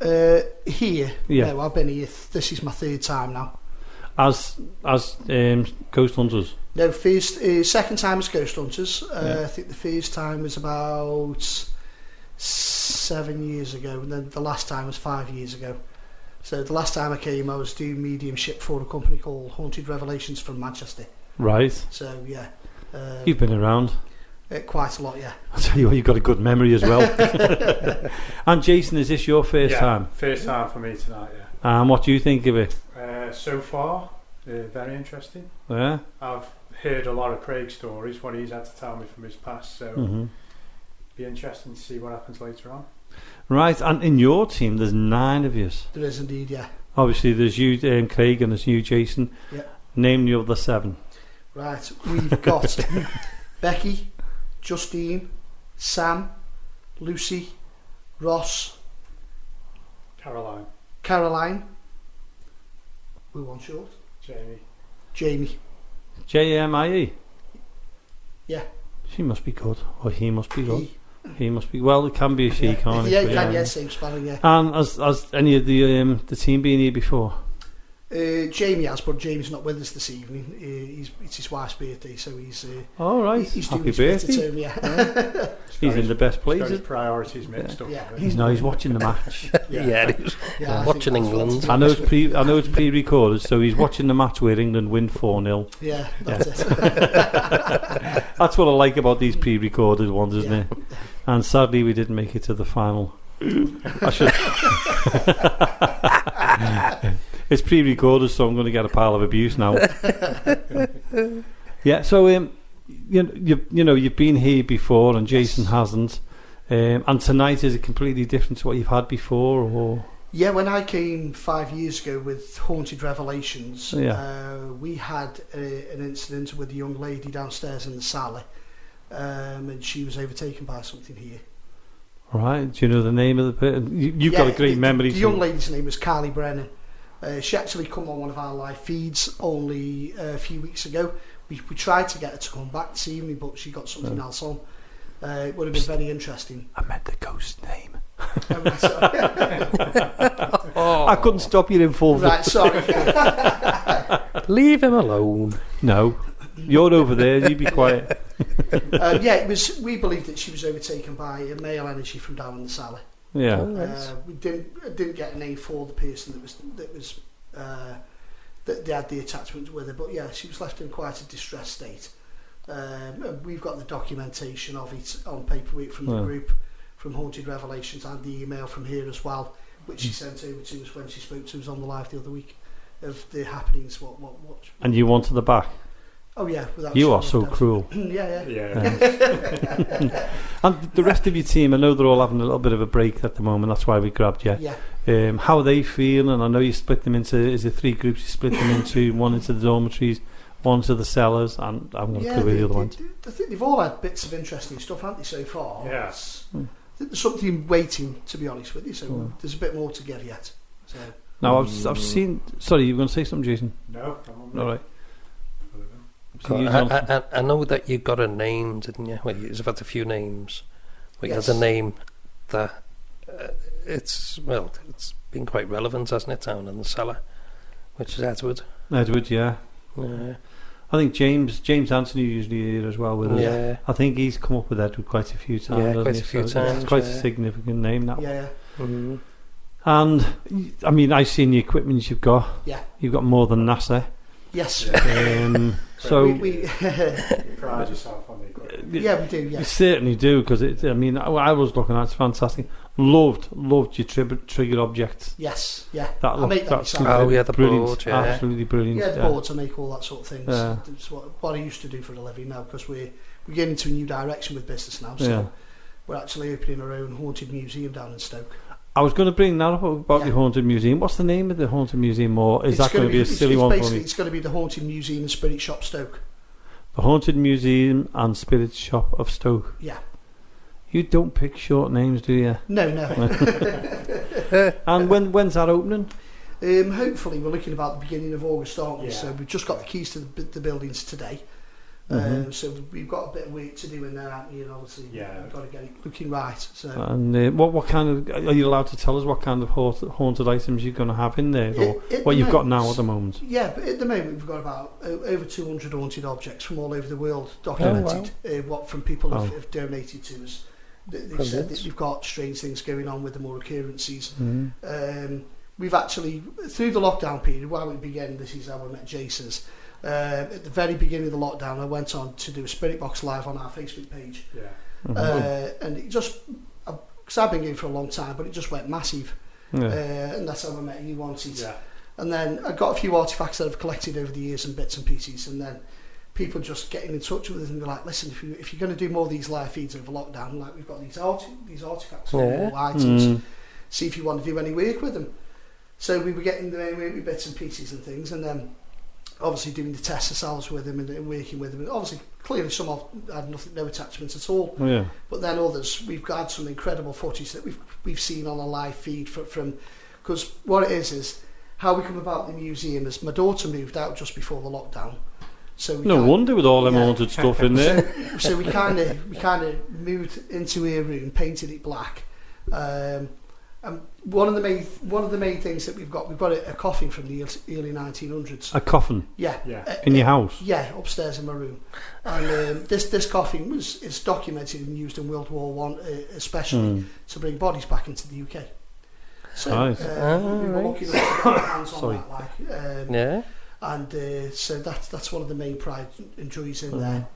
Here? Yeah. No, I've been here. This is my third time now. As Ghost Hunters? No, second time as Ghost Hunters. I think the first time was about 7 years ago, and then the last time was 5 years ago. So the last time I came, I was doing mediumship for a company called Haunted Revelations from Manchester. Right. So yeah. You've been around. Quite a lot, yeah. I'll tell you what, you've got a good memory as well. And Jason, is this your first time? First time for me tonight, yeah. And what do you think of it? So far, very interesting. Yeah. I've heard a lot of Craig's stories, what he's had to tell me from his past, so be interesting to see what happens later on. Right, and in your team, there's 9 of you. There is indeed, yeah. Obviously, there's you, Craig, and there's you, Jason. Yeah. Name the other 7. Right, we've got Becky, Justine, Sam, Lucy, Ross, Caroline. We're one short. Jamie. Jamie. Yeah. She must be good, or he must be good. He must be. Well, it can be a she, can't it? Yeah, it can. Yeah, same spelling. Yeah. And has any of the team been here before? Jamie has, but Jamie's not with us this evening. It's his wife's birthday, so he's. All right. He's Happy doing his birthday. term, yeah. He's in the best He's got places. his priorities mixed up. Yeah. He's watching the match. Yeah, watching England. I know it's pre-recorded, so he's watching the match where England win 4-0. Yeah, that's it. That's what I like about these pre-recorded ones, isn't it? And sadly, we didn't make it to the final. I should. It's pre-recorded, so I'm going to get a pile of abuse now. Yeah. So you've been here before, and Jason hasn't. And tonight, is it completely different to what you've had before, or? Yeah, when I came 5 years ago with Haunted Revelations, we had an incident with a young lady downstairs in the cellar, and she was overtaken by something here. Right. Do you know the name of the person? You've got a great memory. The young lady's name was Carly Brennan. She actually come on one of our live feeds only a few weeks ago. We tried to get her to come back this evening, but she got something else on. It would have been very interesting. I meant the ghost name. Oh. I couldn't stop you in full. Right, sorry. Leave him alone. No, you're over there. You be quiet. It was. We believe that she was overtaken by a male energy from down in the cellar. Yeah. We didn't get a name for the person that they had the attachment with her, but yeah, she was left in quite a distressed state. We've got the documentation of it on paperwork from the group, from Haunted Revelations, and the email from here as well, which she sent over to us when she spoke to us on the live the other week of the happenings. What And you wanted the back. Oh yeah, you are so cruel. Yeah. And the rest of your team, I know they're all having a little bit of a break at the moment. That's why we grabbed you. Yeah. How are they feeling? And I know you split them into, is it 3 groups? You split them into one into the dormitories, one to the cellars, and I'm going to cover the other ones. I think they've all had bits of interesting stuff, haven't they, so far? Yeah. I think there's something waiting, to be honest with you. So there's a bit more to give yet. So. Now I've seen. Sorry, you were going to say something, Jason? No. All right. I know that you got a name, didn't you? Well, you've had a few names, but you had a name that it's been quite relevant, hasn't it, down in the cellar, which is Edward. Edward, yeah. Yeah. I think James Anthony usually here as well with us. Yeah. I think he's come up with Edward quite a few times. Yeah, quite a few times. It's quite a significant name, that one. Yeah. Mm-hmm. And I mean, I've seen the equipment you've got. Yeah. You've got more than NASA. Yes. So we You pride yourself on the equipment. we do. Yeah. you certainly do, because I mean, I was looking at it's fantastic. Loved your trigger objects. Yes. Yeah. That I make that that's myself. Oh yeah, the brilliant, board. Yeah. absolutely brilliant. Yeah, the boards, I make all that sort of things. Yeah. It's what I used to do for a living now, because we're getting into a new direction with business now. So we're actually opening our own haunted museum down in Stoke. I was going to bring that up about the Haunted Museum. What's the name of the Haunted Museum, or is that going to be a silly one for me? It's going to be the Haunted Museum and Spirit Shop Stoke. The Haunted Museum and Spirit Shop of Stoke. Yeah. You don't pick short names, do you? No. And when's that opening? Hopefully, we're looking about the beginning of August, aren't we? Yeah. So we've just got the keys to the buildings today. So we've got a bit of work to do in there, haven't we? And obviously, we've got to get it looking right. So. And what kind of, are you allowed to tell us what kind of haunted items you're going to have in there, or what you've got now at the moment? Yeah, but at the moment we've got about over 200 haunted objects from all over the world documented. What from people have donated to us. They've said that you've got strange things going on with them or occurrences. We've actually, through the lockdown period, while we began, this is how I met Jason's. At the very beginning of the lockdown, I went on to do a Spirit Box Live on our Facebook page. And it just, because I've been going for a long time, but it just went massive. And that's how I met you, Wanted. And then I got a few artifacts that I've collected over the years and bits and pieces, and then people just getting in touch with us and be like, listen, if you're going to do more of these live feeds over lockdown, like we've got these artifacts, items, see if you want to do any work with them. So we were getting them with bits and pieces and things, and then obviously doing the tests ourselves with them and working with them. And obviously, clearly some had no attachments at all. But then others, we've got some incredible footage that we've seen on a live feed from because what it is how we come about the museum is my daughter moved out just before the lockdown. So no wonder with all them haunted stuff in there. So we kind of moved into her room, painted it black. And one of the main things that we've got a coffin from the early 1900s. A coffin? Yeah. In your house? Yeah, upstairs in my room. And this coffin is documented and used in World War One, especially to bring bodies back into the UK. So we were lucky enough to get our hands on that. And so that's one of the main pride and joys in there.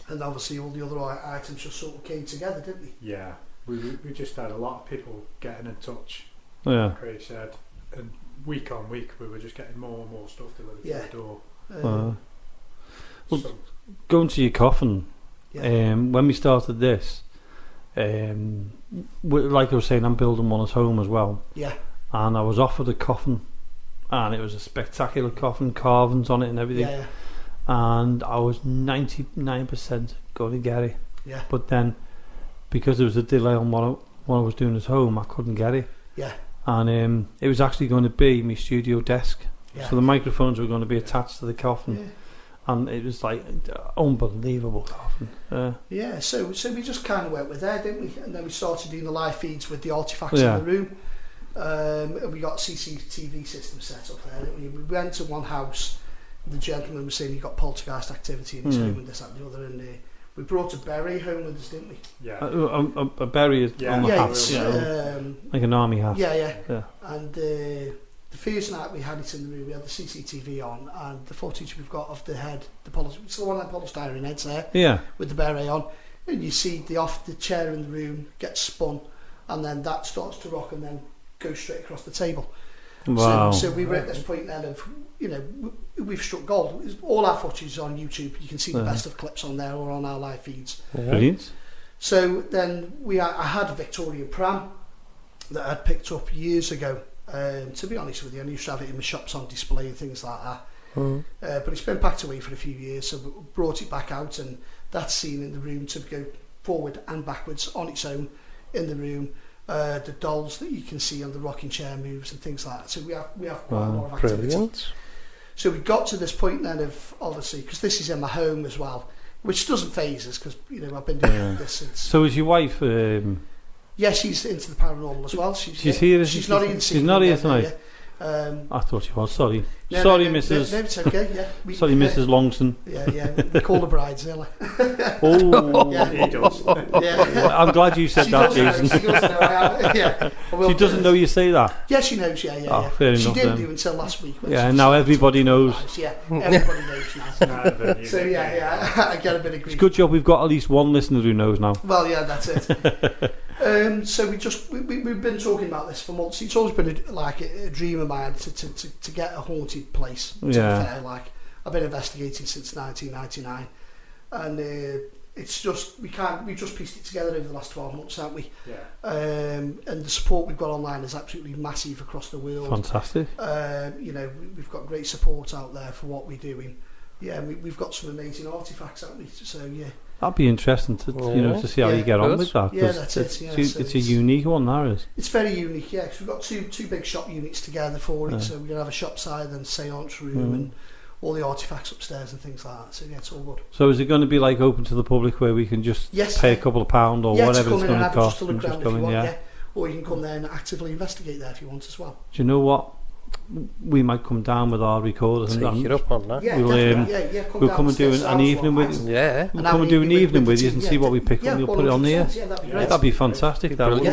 And obviously all the other items just sort of came together, didn't they? Yeah. We just had a lot of people getting in touch. Craig said, and week on week we were just getting more and more stuff delivered to the door. Well, going to your coffin, when we started this, like I was saying, I'm building one at home as well. And I was offered a coffin, and it was a spectacular coffin, carvings on it and everything. And I was 99% going to get it. But then, because there was a delay on what I was doing at home, I couldn't get it. And it was actually going to be my studio desk. So the microphones were going to be attached to the coffin. And it was like unbelievable coffin. So we just kind of went with there, didn't we? And then we started doing the live feeds with the artifacts in the room. And we got a CCTV system set up there. We went to one house. The gentleman was saying he got poltergeist activity in his home and this, that and the other. And we brought a berry home with us, didn't we? A berry on the hat, like an army hat. And the first night we had it in the room, we had the CCTV on, and the footage we've got of the head, it's the one of the polystyrene heads there, with the beret on, and you see the chair in the room gets spun, and then that starts to rock and then goes straight across the table. Wow. So we were at this point then of, we've struck gold. All our footage is on YouTube. You can see the best of clips on there or on our live feeds. Brilliant. So then I had a Victorian pram that I'd picked up years ago. To be honest with you, I used to have it in the shops on display and things like that. But it's been packed away for a few years, so we brought it back out, and that's seen in the room to go forward and backwards on its own in the room. The dolls that you can see on the rocking chair moves and things like that. So we have quite a lot of activity. Brilliant. So we got to this point then of, obviously, because this is in my home as well, which doesn't faze us because I've been doing this since. So is your wife? Yeah, she's into the paranormal as well. She's here. She's not here. She's not here tonight. I thought she was. Sorry. Sorry, Mrs. No, it's okay. Yeah. Sorry, Mrs. Longson. Yeah. We call her bridezilla. He does. I'm glad you said that, Jason. She does know. She doesn't know you say that. Yeah, she knows. Yeah. Fair enough. She didn't do until last week. Now everybody knows. Yeah, everybody knows now. So I get a bit of grief. It's a good job we've got at least one listener who knows now. Well, yeah, that's it. So we've been talking about this for months. It's always been a dream of mine to get a haunted place. To be fair, I've been investigating since 1999, and it's just we've just pieced it together over the last 12 months, haven't we? And the support we've got online is absolutely massive across the world. Fantastic. We've got great support out there for what we're doing. Yeah, we've got some amazing artifacts, haven't we? So That'd be interesting to see how you get on with that. Yeah, that's it. It's a unique one, that is. It's very unique, yeah, because we've got two big shop units together for it, so we're going to have a shop side and seance room and all the artefacts upstairs and things like that, so yeah, it's all good. So is it going to be like open to the public where we can just pay a couple of £1 or whatever it's going to cost? Just look around if you want, or you can come there and actively investigate there if you want as well. Do you know what? We might come down with our recorders and take it up on that. Yeah, we'll come and do an evening with you. Yeah, we'll come and do an evening with you and see what we pick up. We'll put it on there. Yeah, that'd be fantastic. That would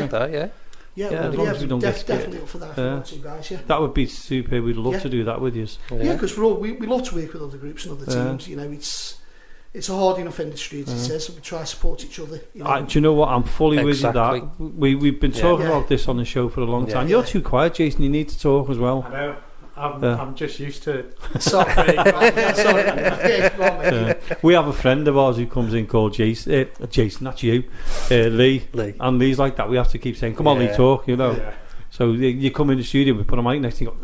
as long as we don't definitely up for that. You guys, that would be super. We'd love to do that with you. Yeah, because we love to work with other groups and other teams. You know, it's a hard enough industry as it is, so we try to support each other. You know. Do you know what? I'm fully with you that. We've been talking about this on the show for a long time. You're too quiet, Jason. You need to talk as well. I know. I'm just used to it. Sorry. We have a friend of ours who comes in called Jason. Jason, that's you. Lee. And Lee's like that. We have to keep saying, come on, Lee, talk, you know. Yeah. So you come in the studio, we put a mic next to you.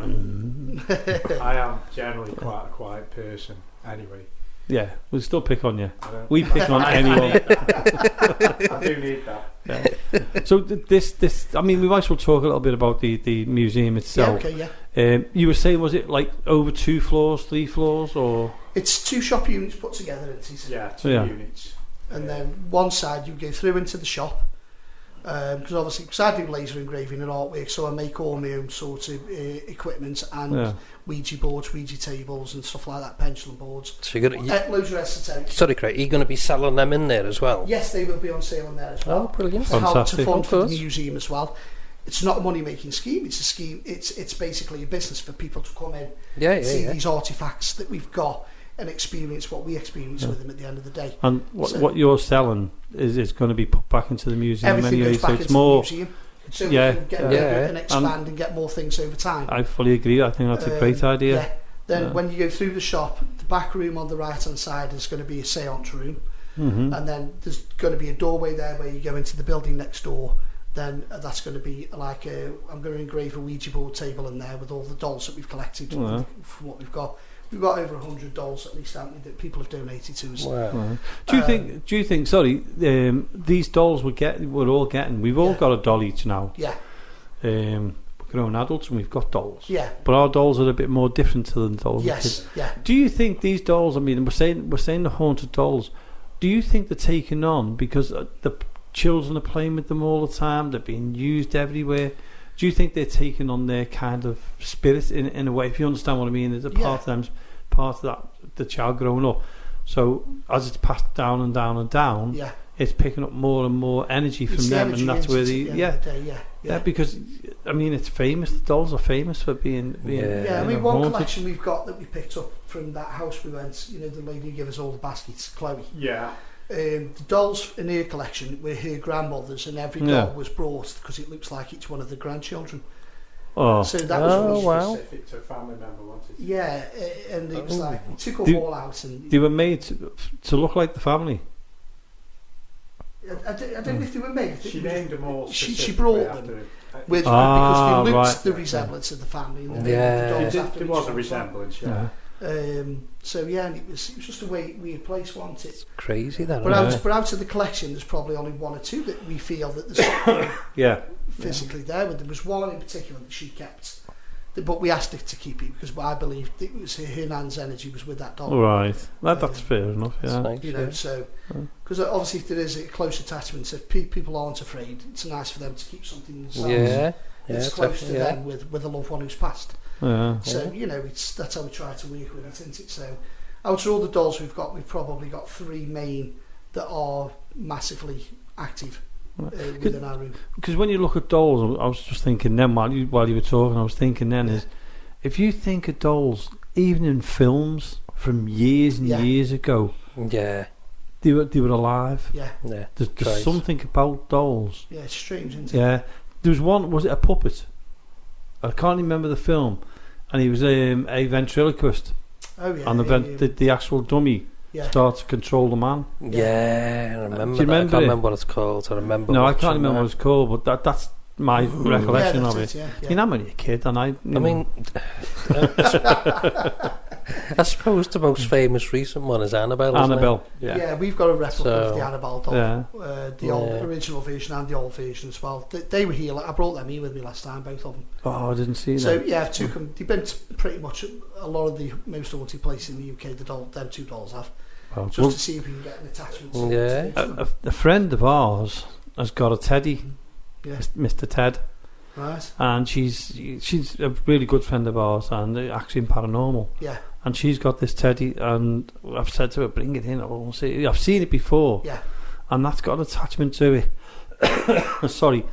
I am generally quite a quiet person anyway. Yeah, we'll still pick on you. We pick on anyone. I do need that. Yeah. So this, I mean, we might as well talk a little bit about the museum itself. Yeah, okay, you were saying, was it like over 2 floors, 3 floors, or? It's 2 shop units put together, isn't it? Yeah, 2 units. And then one side you go through into the shop. Because obviously, because I do laser engraving and artwork, so I make all my own sort of equipment and Ouija boards, Ouija tables and stuff like that, pendulum boards. So you're gonna, loads of esoteric. Sorry, Craig, are you going to be selling them in there as well? Yes, they will be on sale in there as well. Oh, brilliant. Fantastic. To fund for the museum as well. It's not a money-making scheme, it's a scheme, it's basically a business for people to come in, see these artefacts that we've got and experience what we experience with them at the end of the day. And what you're selling is going to be put back into the museum anyway, so it's more... The museum, so we can get bigger and expand and get more things over time. I fully agree. I think that's a great idea. Yeah. Then when you go through the shop, the back room on the right hand side is going to be a seance room, and then there's going to be a doorway there where you go into the building next door. Then that's going to be like I'm going to engrave a Ouija board table in there with all the dolls that we've collected from what we've got. We've got over 100 dolls at least, haven't we, that people have donated to us. Wow. Do you think? Sorry, these dolls we're all getting. We've all got a doll each now. Yeah. We're grown adults and we've got dolls. Yeah. But our dolls are a bit more different to the dolls. Yes. Yeah. Do you think these dolls? I mean, we're saying the haunted dolls. Do you think they're taken on because the children are playing with them all the time? They're being used everywhere. Do you think they're taking on their kind of spirit in a way? If you understand what I mean, there's a part of them, part of that the child growing up. So as it's passed down and down and down, it's picking up more and more energy from them, and that's where because I mean it's famous. The dolls are famous for being I mean, one collection we've got that we picked up from that house we went. You know, the lady who gave us all the baskets, Chloe. Yeah. The dolls in her collection were her grandmother's, and every doll was brought because it looks like each one of the grandchildren. Oh, so that was really specific to a family member, wasn't it? Yeah, and it was like we took them all out, and they were made to look like the family. I don't know if they were made. She named them all. She brought them because they looked the resemblance of the family. And there was a resemblance. Yeah. So and it was just a weird place, wasn't it? It's crazy that. But out of the collection, there's probably only 1 or 2 that we feel that there's physically there. But there was one in particular that she kept, but we asked her to keep it because I believe it was her nan's energy was with that doll. Right, that's fair enough. Yeah, nice, you know, so because obviously if there is a close attachment, if people aren't afraid, it's nice for them to keep something themselves. It's close to them with a loved one who's passed. So you know, that's how we try to work with it, isn't it? So out of all the dolls we've probably got 3 main that are massively active within our room. Because when you look at dolls, I was just thinking then while you were talking, I was thinking then is if you think of dolls, even in films from years and years ago, they were alive. There's something about dolls. Yeah, it's strange, isn't it? Yeah, there was one. Was it a puppet? I can't remember the film, and he was a ventriloquist. Oh yeah. And the actual dummy started to control the man. Yeah, I remember. Do you remember I can't remember what it's called. I remember. No, I can't remember what it's called, but that's my recollection of it. Yeah. I mean, I'm only a kid, and I mean, I suppose the most famous recent one is Annabelle. Annabelle. Yeah, we've got a replica of the Annabelle doll. Yeah. The old original version and the old version as well. They were here. I brought them here with me last time, both of them. Oh, I didn't see that. So yeah, I've took them. They've been to pretty much a lot of the most haunted places in the UK. Them two dolls have. Well, just to see if we can get an attachment. A friend of ours has got a teddy. Yeah. Mr. Ted. Right. And she's a really good friend of ours, and actually in Paranormal. Yeah. And she's got this teddy, and I've said to her, bring it in, I want to see it. I've seen it before. Yeah. And that's got an attachment to it. Sorry.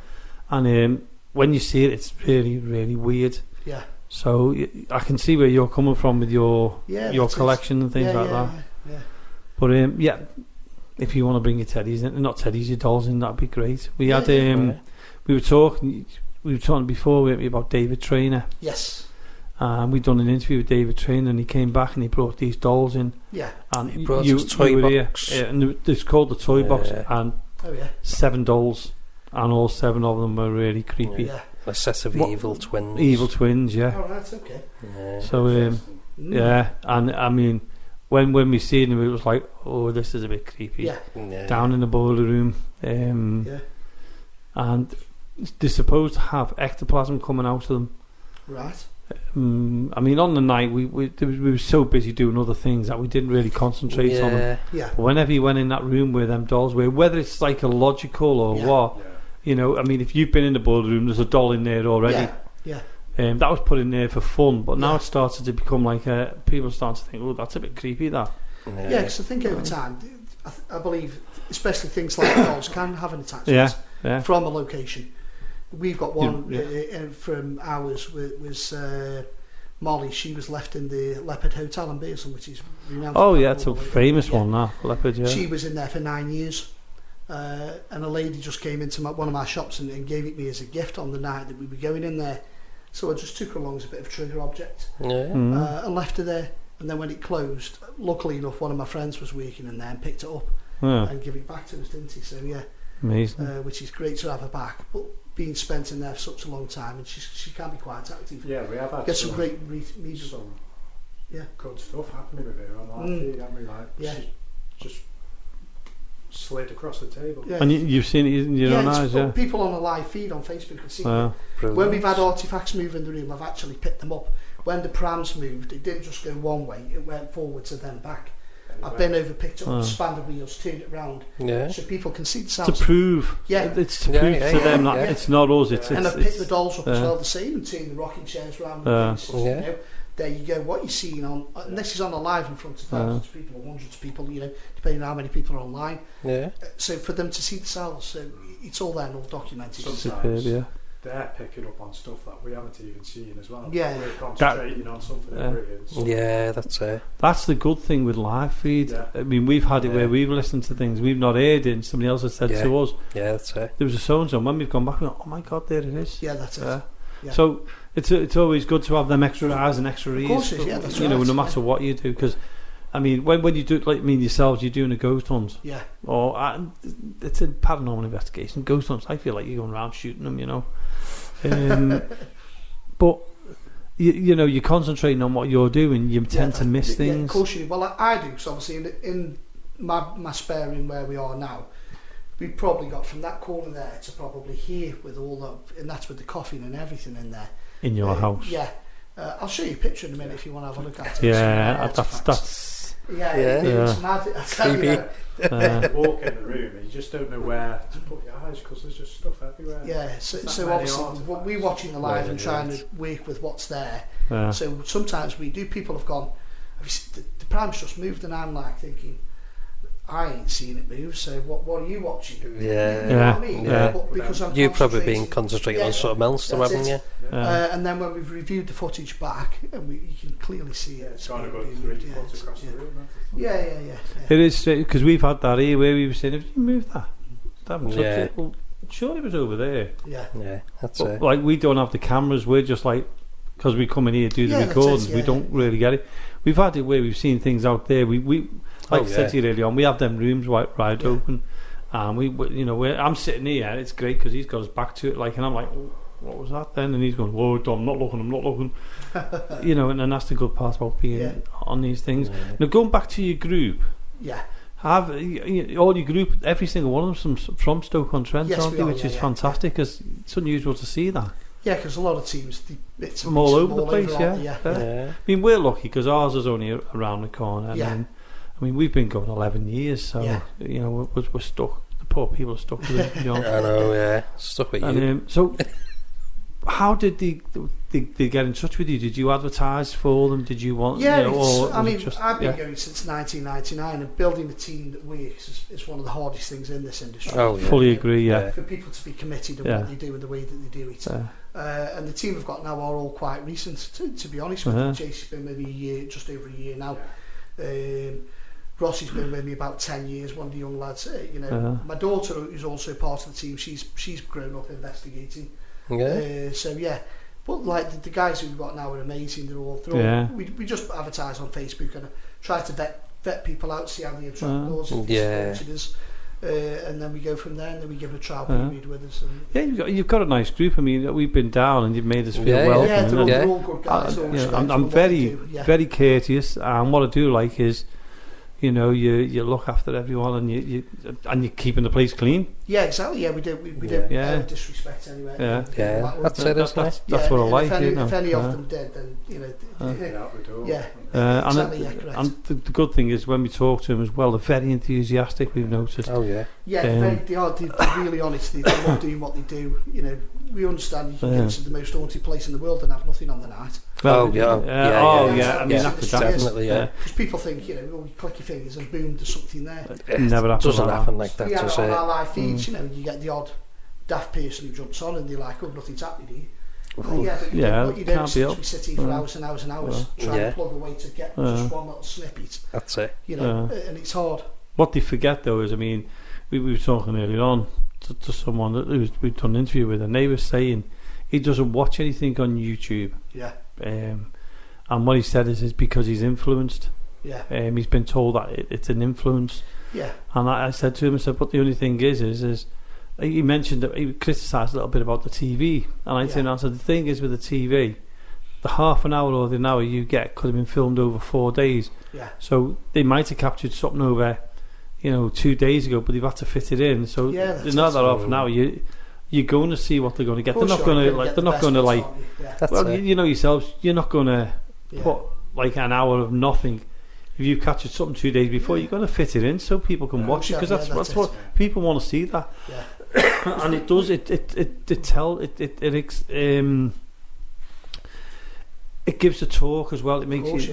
And when you see it, it's really, really weird. Yeah. So I can see where you're coming from with your collection and things like that. Yeah. But if you want to bring your teddies in, not teddies, your dolls in, that'd be great. We were talking before, weren't we, about David Traynor. Yes. We'd done an interview with David Traynor, and he came back and he brought these dolls in. Yeah. And he brought his toy box. Here, and it's called the toy box, and 7 dolls, and all 7 of them were really creepy. Yeah. A set of evil twins. Evil twins, yeah. Oh, that's okay. Yeah. So, yeah, and I mean, when we seen them, it was like, oh, this is a bit creepy. Yeah. Down in the boiler room. And they're supposed to have ectoplasm coming out of them. Right. I mean, on the night we were so busy doing other things that we didn't really concentrate on them. Yeah. But whenever you went in that room where them dolls were, whether it's psychological or what, you know, I mean, if you've been in the boiler room, there's a doll in there already. Yeah. That was put in there for fun, but now it started to become like people start to think, oh, that's a bit creepy. That. Yeah, because I think over time, I believe, especially things like dolls can have an attachment from a location. We've got one from ours was Molly. She was left in the Leopard Hotel in Beerson, which is renowned. Oh yeah, it's a famous one, that Leopard. Yeah. She was in there for 9 years, and a lady just came into one of my shops and gave it me as a gift on the night that we were going in there. So I just took her along as a bit of a trigger object and left her there. And then when it closed, luckily enough, one of my friends was working in there and picked it up and gave it back to us, didn't he? So yeah, amazing. Which is great to have her back, but being spent in there for such a long time, and she can be quite active. Yeah, we have had some great media. Some good stuff happening with her on live feed, haven't we? Like she just slid across the table. Yeah. And you've seen it in your own eyes, people on a live feed on Facebook can see it. When we've had artifacts move in the room, I've actually picked them up. When the prams moved, it didn't just go one way, it went forwards and then back. I've been over, picked up, spanned the wheels, turned it round, so people can see themselves. To prove, it's to prove to them that it's not us. And I've picked the dolls up as well, the same, and turned the rocking chairs round. You know, there you go. What you're seeing on, and this is on a live in front of thousands of people or hundreds of people, you know, depending on how many people are online. So for them to see themselves, so it's all there and all documented. Sometimes they're picking up on stuff that we haven't even seen as well. Yeah, we're concentrating on something brilliant. Yeah, that's it. That's the good thing with live feed. I mean, we've had it where we've listened to things we've not heard it, and somebody else has said to us. Yeah, that's it. There was a so-and-so, and when we've gone back, we go, oh my God, there it is. Yeah, that's it. Yeah. So it's always good to have them extra eyes and extra ears. Of course, that's you know, no matter what you do, because I mean, when you do it like me and yourselves, you're doing a ghost hunt. Yeah. Or it's a paranormal investigation. Ghost hunts, I feel like you're going around shooting them, you know. But you know, you're concentrating on what you're doing. You tend to miss things. Yeah, of course you do. Well, I do. So obviously, in my spare room where we are now, we've probably got from that corner there to probably here with all the, and that's with the coffin and everything in there. In your house. Yeah. I'll show you a picture in a minute if you want to have a look at it. Yeah, that's. It's mad. You walk in the room and you just don't know where to put your eyes because there's just stuff everywhere. Yeah, so obviously we're watching the live and trying to work with what's there. So sometimes we do. People have gone, the pram's just moved, and I'm like thinking, I ain't seen it move. So what are you watching? You know what I mean? But because you've probably been concentrating on something else, haven't you? And then when we've reviewed the footage back, and you can clearly see it. It's got about 3 foot across the room. Yeah. It is because we've had that here where we were saying, "Have you moved that? Haven't touched it." Well, surely it was over there. Yeah. That's it. Like we don't have the cameras. We're just like, because we come in here do the recordings, we don't really get it. We've had it where we've seen things out there. We like I said to you earlier on, we have them rooms wide open, and I'm sitting here. It's great because he's got his back to it, like, and I'm like, what was that then? And he's going, whoa, I'm not looking. You know, and that's the good part about being on these things. Yeah. Now, going back to your group. Yeah. Have all your group, every single one of them from Stoke-on-Trent, aren't they? Which is fantastic, because it's unusual to see that. Yeah, because a lot of teams, it's from all over the place, I mean, we're lucky because ours is only around the corner. Yeah. I mean, we've been going 11 years, so, you know, we're stuck. The poor people are stuck with it, you know. I know, yeah. Stuck with you. So, how did they get in touch with you? Did you advertise for them? Did you want... Yeah, you know, I've been going since 1999, and building a team that works is one of the hardest things in this industry. Oh, yeah. Fully agree, For people to be committed in what they do and the way that they do it. And the team we've got now are all quite recent, to be honest with you. Jason's been maybe a year, just over a year now. Rossi's been with me about 10 years, one of the young lads. You know, my daughter, who's also part of the team, she's grown up investigating. But like the guys who we've got now are amazing. They're all we just advertise on Facebook and try to vet people out, see how they interact with us, and then we go from there, and then we give a trial period with us. And you've got a nice group. I mean, we've been down and you've made us feel welcome. They're all good guys. I'm very courteous, and what I do like is, you know, you look after everyone, and you're keeping the place clean. Yeah, exactly. Yeah, we don't disrespect anywhere. That's it. That's what I like. If any of them did, then you know, out the door. And the good thing is when we talk to them as well, they're very enthusiastic. We've noticed. Oh yeah. Yeah, they're really honest. They love doing what they do. You know, we understand you can get to the most haunted place in the world and have nothing on the night. I mean, definitely. Because people think, you know, you click your fingers and boom, there's something there. It never happens. Doesn't happen like that. Yeah, on our live feeds, you know, you get the odd daft person who jumps on and they're like, "Oh, nothing's happening here." What you don't see is we sit here for hours and hours and hours trying to plug away to get just one little snippet. That's it. You know, and it's hard. What they forget though is, I mean, we were talking earlier on to someone that we'd done an interview with, and they were saying he doesn't watch anything on YouTube. Yeah. And what he said is because he's influenced. Yeah. He's been told that it's an influence. Yeah. And I said to him, but the only thing is he mentioned that he criticised a little bit about the TV, and I said, the thing is with the TV, the half an hour or the hour you get could have been filmed over 4 days. Yeah. So they might have captured something over, 2 days ago, but they've had to fit it in. So they're not that half an hour. You're going to see what they're going to get. They're not going to They're not going to like. Well, you know yourselves. You're not going to put like an hour of nothing. If you catch it something 2 days before, you're going to fit it in so people can watch it, because that's what people want to see. That, and it does. It gives a talk as well. It makes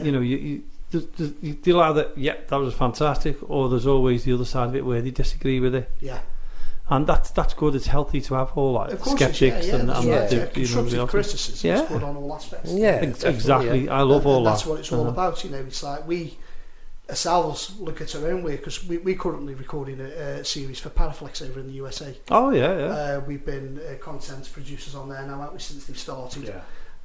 you'll either that was fantastic, or there's always the other side of it where they disagree with it. Yeah. And that's good. It's healthy to have all that skeptics and constructive criticism. It's good on all aspects. Yeah, exactly. I love all that. That's what it's all about. You know, it's like we ourselves look at our own way, because we're currently recording a series for Paraflex over in the USA. Oh yeah. We've been content producers on there now, haven't we, since they've started.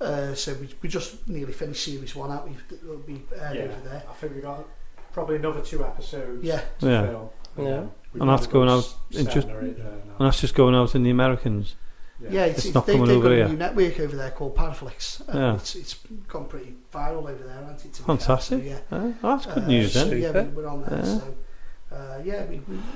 Yeah. So we just nearly finished series 1 out. We'll be over there. I think we got probably another 2 episodes. Yeah. To film. Yeah. And that's going out in just going out in the Americans. Yeah, it's not coming they've over got here. a new network over there called Paraflex. It's gone pretty viral over there, hasn't it? Fantastic. That's good news then. We're on there. So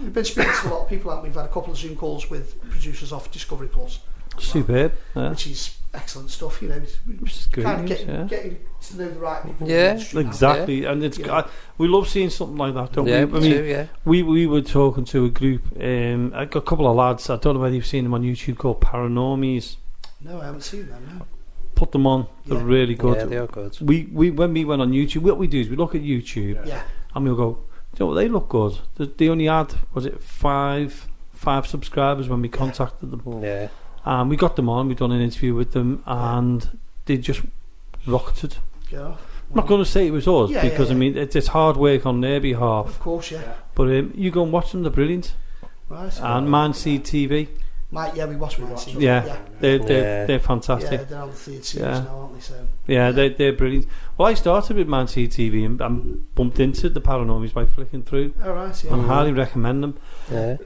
we've been speaking to a lot of people, and we've had a couple of Zoom calls with producers off Discovery Plus. Superb. Which is excellent stuff, you know. Which is great kind news, of getting to know the right people. Exactly. And it's we love seeing something like that, don't we? I mean, we were talking to a group, I got a couple of lads, I don't know whether you've seen them on YouTube, called Paranormies. No, I haven't seen them, no. Put them on, they're really good. Yeah, they are good. We when we went on YouTube, what we do is we look at YouTube and we'll go, you know what, they look good. They only had, was it five subscribers when we contacted them. Yeah. And we got them on, we've done an interview with them, and they just rocketed. I'm not going to say it was us, because I mean, it's hard work on their behalf. Of course, But you go and watch them, they're brilliant. Right. And Mindseed TV. We watch Mindseed. They're fantastic. Yeah, they're on the 3rd series now, aren't they? So. Yeah, they're brilliant. Well, I started with Mindseed TV and bumped into the Paranormies by flicking through. Oh, right, yeah. And highly recommend them. Yeah.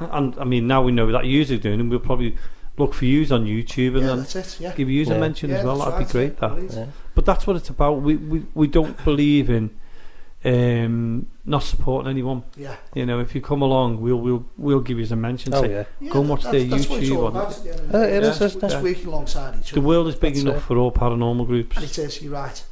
And I mean, now we know that you're doing them, we'll probably look for yous on YouTube and then that's it. Yeah, give yous a mention as well. That'd be great. Yeah. But that's what it's about. We don't believe in not supporting anyone. Yeah. You know, if you come along, we'll give you a mention. Say, go and watch their YouTube. It's working alongside each other. The world is big enough for all paranormal groups. And it is. You're right.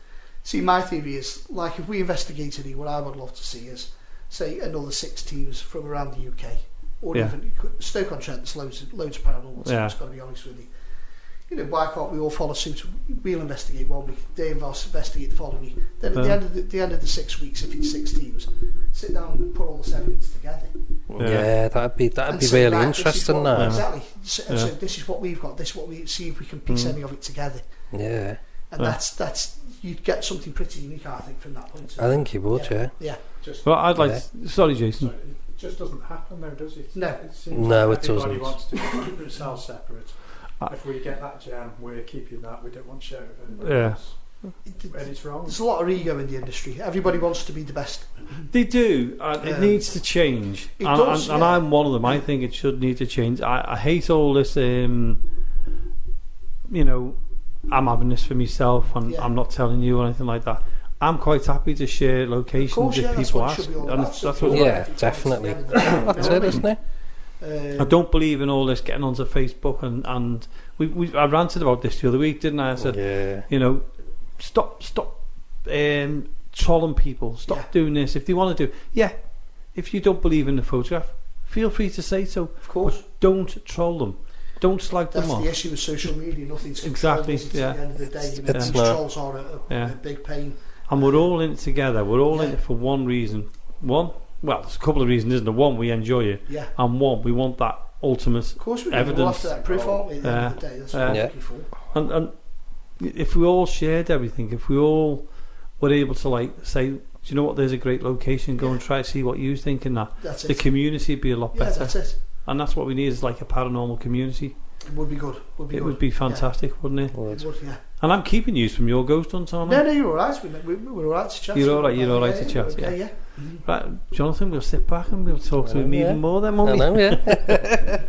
See, my theory is, like, if we investigated it, what I would love to see is, say, another 6 teams from around the UK, or even Stoke-on-Trent. There's loads of paranormal teams. Got to be honest with you. You know, why can't we all follow suit? We'll investigate 1 week, they investigate the following week. Then at the end of the 6 weeks, if it's 6 teams, sit down and put all this evidence together. Yeah, that'd be really interesting now. Exactly. So this is what we've got. This is what we see if we can piece any of it together. Yeah. And that's you'd get something pretty unique, I think, from that point. I think you would. Yeah. Well, I'd like. Sorry, Jason. Sorry, it just doesn't happen, though, does it? No. It doesn't. Everybody wants to keep themselves separate. If we get that gem, we're keeping that. We don't want to share it with anybody else. And it's wrong. There's a lot of ego in the industry. Everybody wants to be the best. They do. It needs to change. It does, and I'm one of them. I think it should need to change. I hate all this. You know, I'm having this for myself, and I'm not telling you or anything like that. I'm quite happy to share locations if people ask. Definitely. That's it, isn't it? I don't believe in all this getting onto Facebook and I ranted about this the other week, didn't I? I said, you know, stop trolling people, stop doing this. If they want to do, if you don't believe in the photograph, feel free to say so. Of course, but don't troll them. Don't slag them off. That's the issue with social media. Nothing's exactly. At the end of the day, you know, these trolls are a big pain. And we're all in it together. We're all in it for one reason. Well, there's a couple of reasons, isn't there? One, we enjoy it. Yeah. And one, we want that ultimate evidence. We're after that proof, aren't we? At the end of the day, that's what we're looking for. And if we all shared everything, if we all were able to, like, say, do you know what, there's a great location, go and try to see what you think in that. That's the community would be a lot better. That's it. And that's what we need, is like a paranormal community. It would be good. It would be fantastic, wouldn't it? It would, yeah. And I'm keeping you from your ghost hunt, aren't I? No, you're alright. We're alright to chat. You're alright to chat, okay, yeah. Right, Jonathan, we'll sit back and we'll talk to him even more then, won't we? I know, yeah.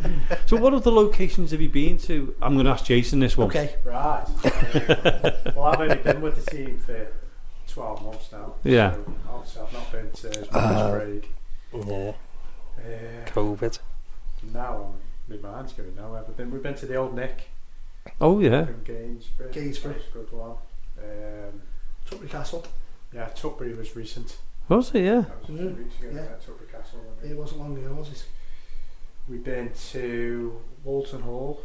So what other locations have you been to? I'm going to ask Jason this one. Okay. Right. Well, I've only been with the team for 12 months now. Yeah. So obviously I've not been to Craig. Yeah. COVID. Now my mind's going now. We've been to the Old Nick. Oh yeah. From Gainsborough. That was a good one. Tutbury Castle. Yeah, Tutbury was recent. Was it? Yeah. That was a few weeks ago. Yeah. Tutbury Castle. It wasn't long ago, was it? We've been to Walton Hall.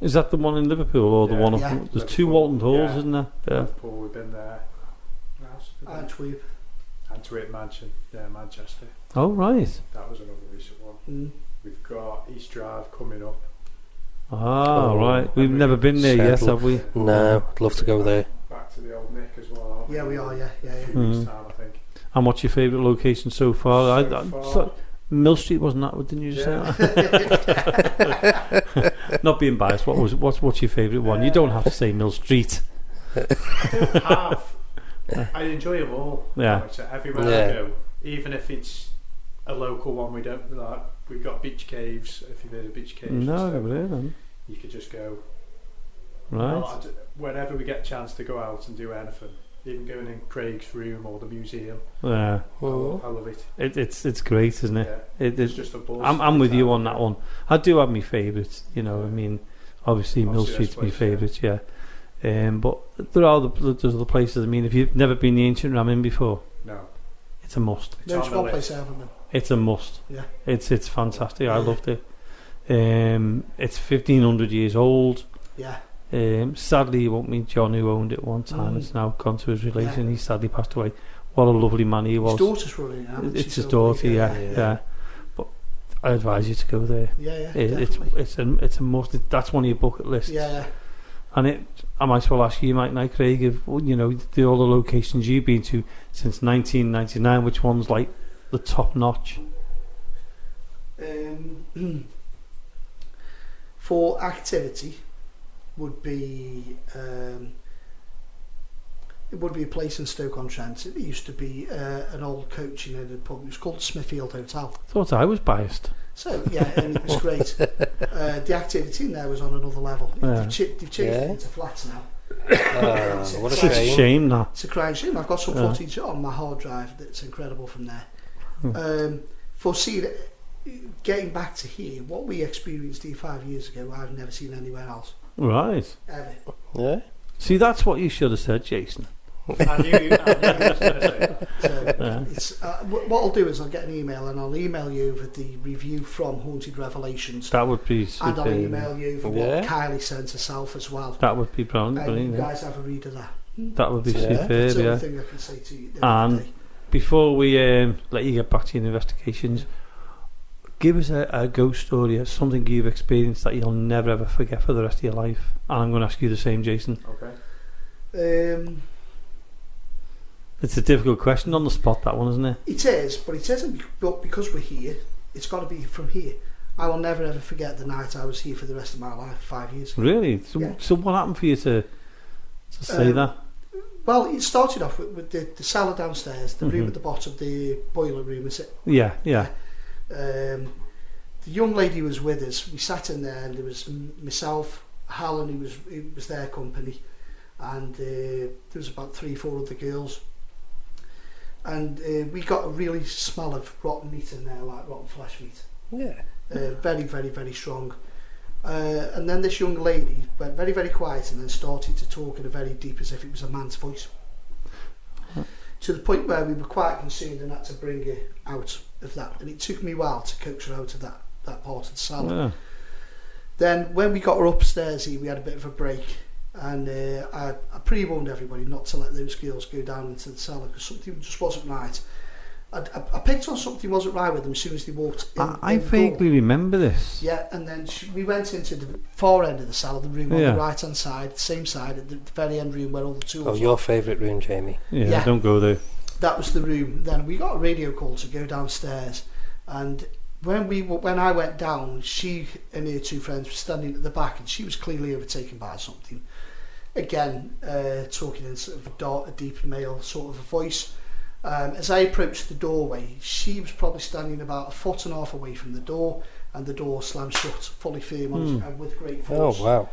Is that the one in Liverpool or the one? There's Liverpool. 2 Walton Halls, isn't there? Yeah. Liverpool. We've been there. Antwerp, Manchester. Oh right. That was another recent one. We've got East Drive coming up. Right. We've never been there yet, have we? No, I'd love to go there. Back to the Old Nick as well. Yeah, we are. Yeah. Weeks time, I think. And what's your favourite location so far? Mill Street, wasn't that? Didn't you say that? Not being biased. What's your favourite one? You don't have to say Mill Street. I don't have. I enjoy them all. Yeah. Everywhere I go, even if it's a local one, we don't like. We've got beach caves. If you've heard of beach caves, no, I've never heard them. You could just go. Right. Whenever we get a chance to go out and do anything, even going in Craig's room or the museum. Yeah. I love it. It's great, isn't it? Yeah. It's just a buzz. I'm with you on that one. I do have my favourites. You know, I mean, obviously Mill Street's my favourite. Yeah. But there's other places. I mean, if you've never been the Ancient Ramin before, no, It's a must. No, it's one place I haven't been. It's a must. Yeah. It's fantastic. Yeah. I loved it. It's 1,500 years old. Yeah. Sadly, you won't meet John, who owned it one time. It's now gone to his relation. Yeah. He sadly passed away. What a lovely man he was. His daughter's running it now. It's his daughter, yeah. But I advise you to go there. Yeah. It's a must. That's one of your bucket lists. Yeah. And I might as well ask you, Mike and Craig, if all the locations you've been to since 1999, which one's like the top notch? For activity, would be it would be a place in Stoke-on-Trent. It used to be an old coaching in a pub. It was called the Smithfield Hotel. Thought I was biased. So and it was great. The activity in there was on another level. They've changed it into flats now. What It's a shame now. It's a crying shame. I've got some footage on my hard drive that's incredible from there. For seeing getting back to here, what we experienced here 5 years ago, I've never seen anywhere else. Right. Ever. Yeah. See, that's what you should have said, Jason. I knew you were going to say. So what I'll do is I'll get an email and I'll email you over the review from Haunted Revelations. That would be super. And I'll email you over what Kylie sent herself as well. That would be brilliant. And you guys have a read of that. That would be superb, That's the only thing I can say to you. And before we let you get back to your investigations, give us a ghost story or something you've experienced that you'll never ever forget for the rest of your life. And I'm going to ask you the same, Jason. Okay. It's a difficult question on the spot, that one, isn't it? It is, but it isn't. But because we're here, it's got to be from here. I will never ever forget the night I was here for the rest of my life, 5 years ago. Really? So what happened for you to say that? Well, it started off with the cellar downstairs, the room at the bottom, the boiler room, is it? Yeah. The young lady was with us. We sat in there, and there was myself, Helen, who was their company, and there was about 3-4 other girls. And we got a really smell of rotten meat in there, like rotten flesh meat. Yeah. Very, very, very strong. And then this young lady went very, very quiet and then started to talk in a very deep, as if it was a man's voice. To the point where we were quite concerned and had to bring her out of that. And it took me a while to coax her out of that part of the cellar. Yeah. Then when we got her upstairs here, we had a bit of a break. And I pre-warned everybody not to let those girls go down into the cellar because something just wasn't right. I picked on something wasn't right with them as soon as they walked in. I vaguely remember this. Yeah, and then we went into the far end of the cellar, the room on the right hand side, same side, at the very end room where all the tools were. Your favourite room, Jamie. Yeah, don't go there. That was the room. Then we got a radio call to go downstairs, and when I went down, she and her 2 friends were standing at the back, and she was clearly overtaken by something. Again, talking in sort of a deep male sort of a voice. As I approached the doorway, she was probably standing about 1.5 foot away from the door, and the door slammed shut, fully firm and with great force. Oh, wow.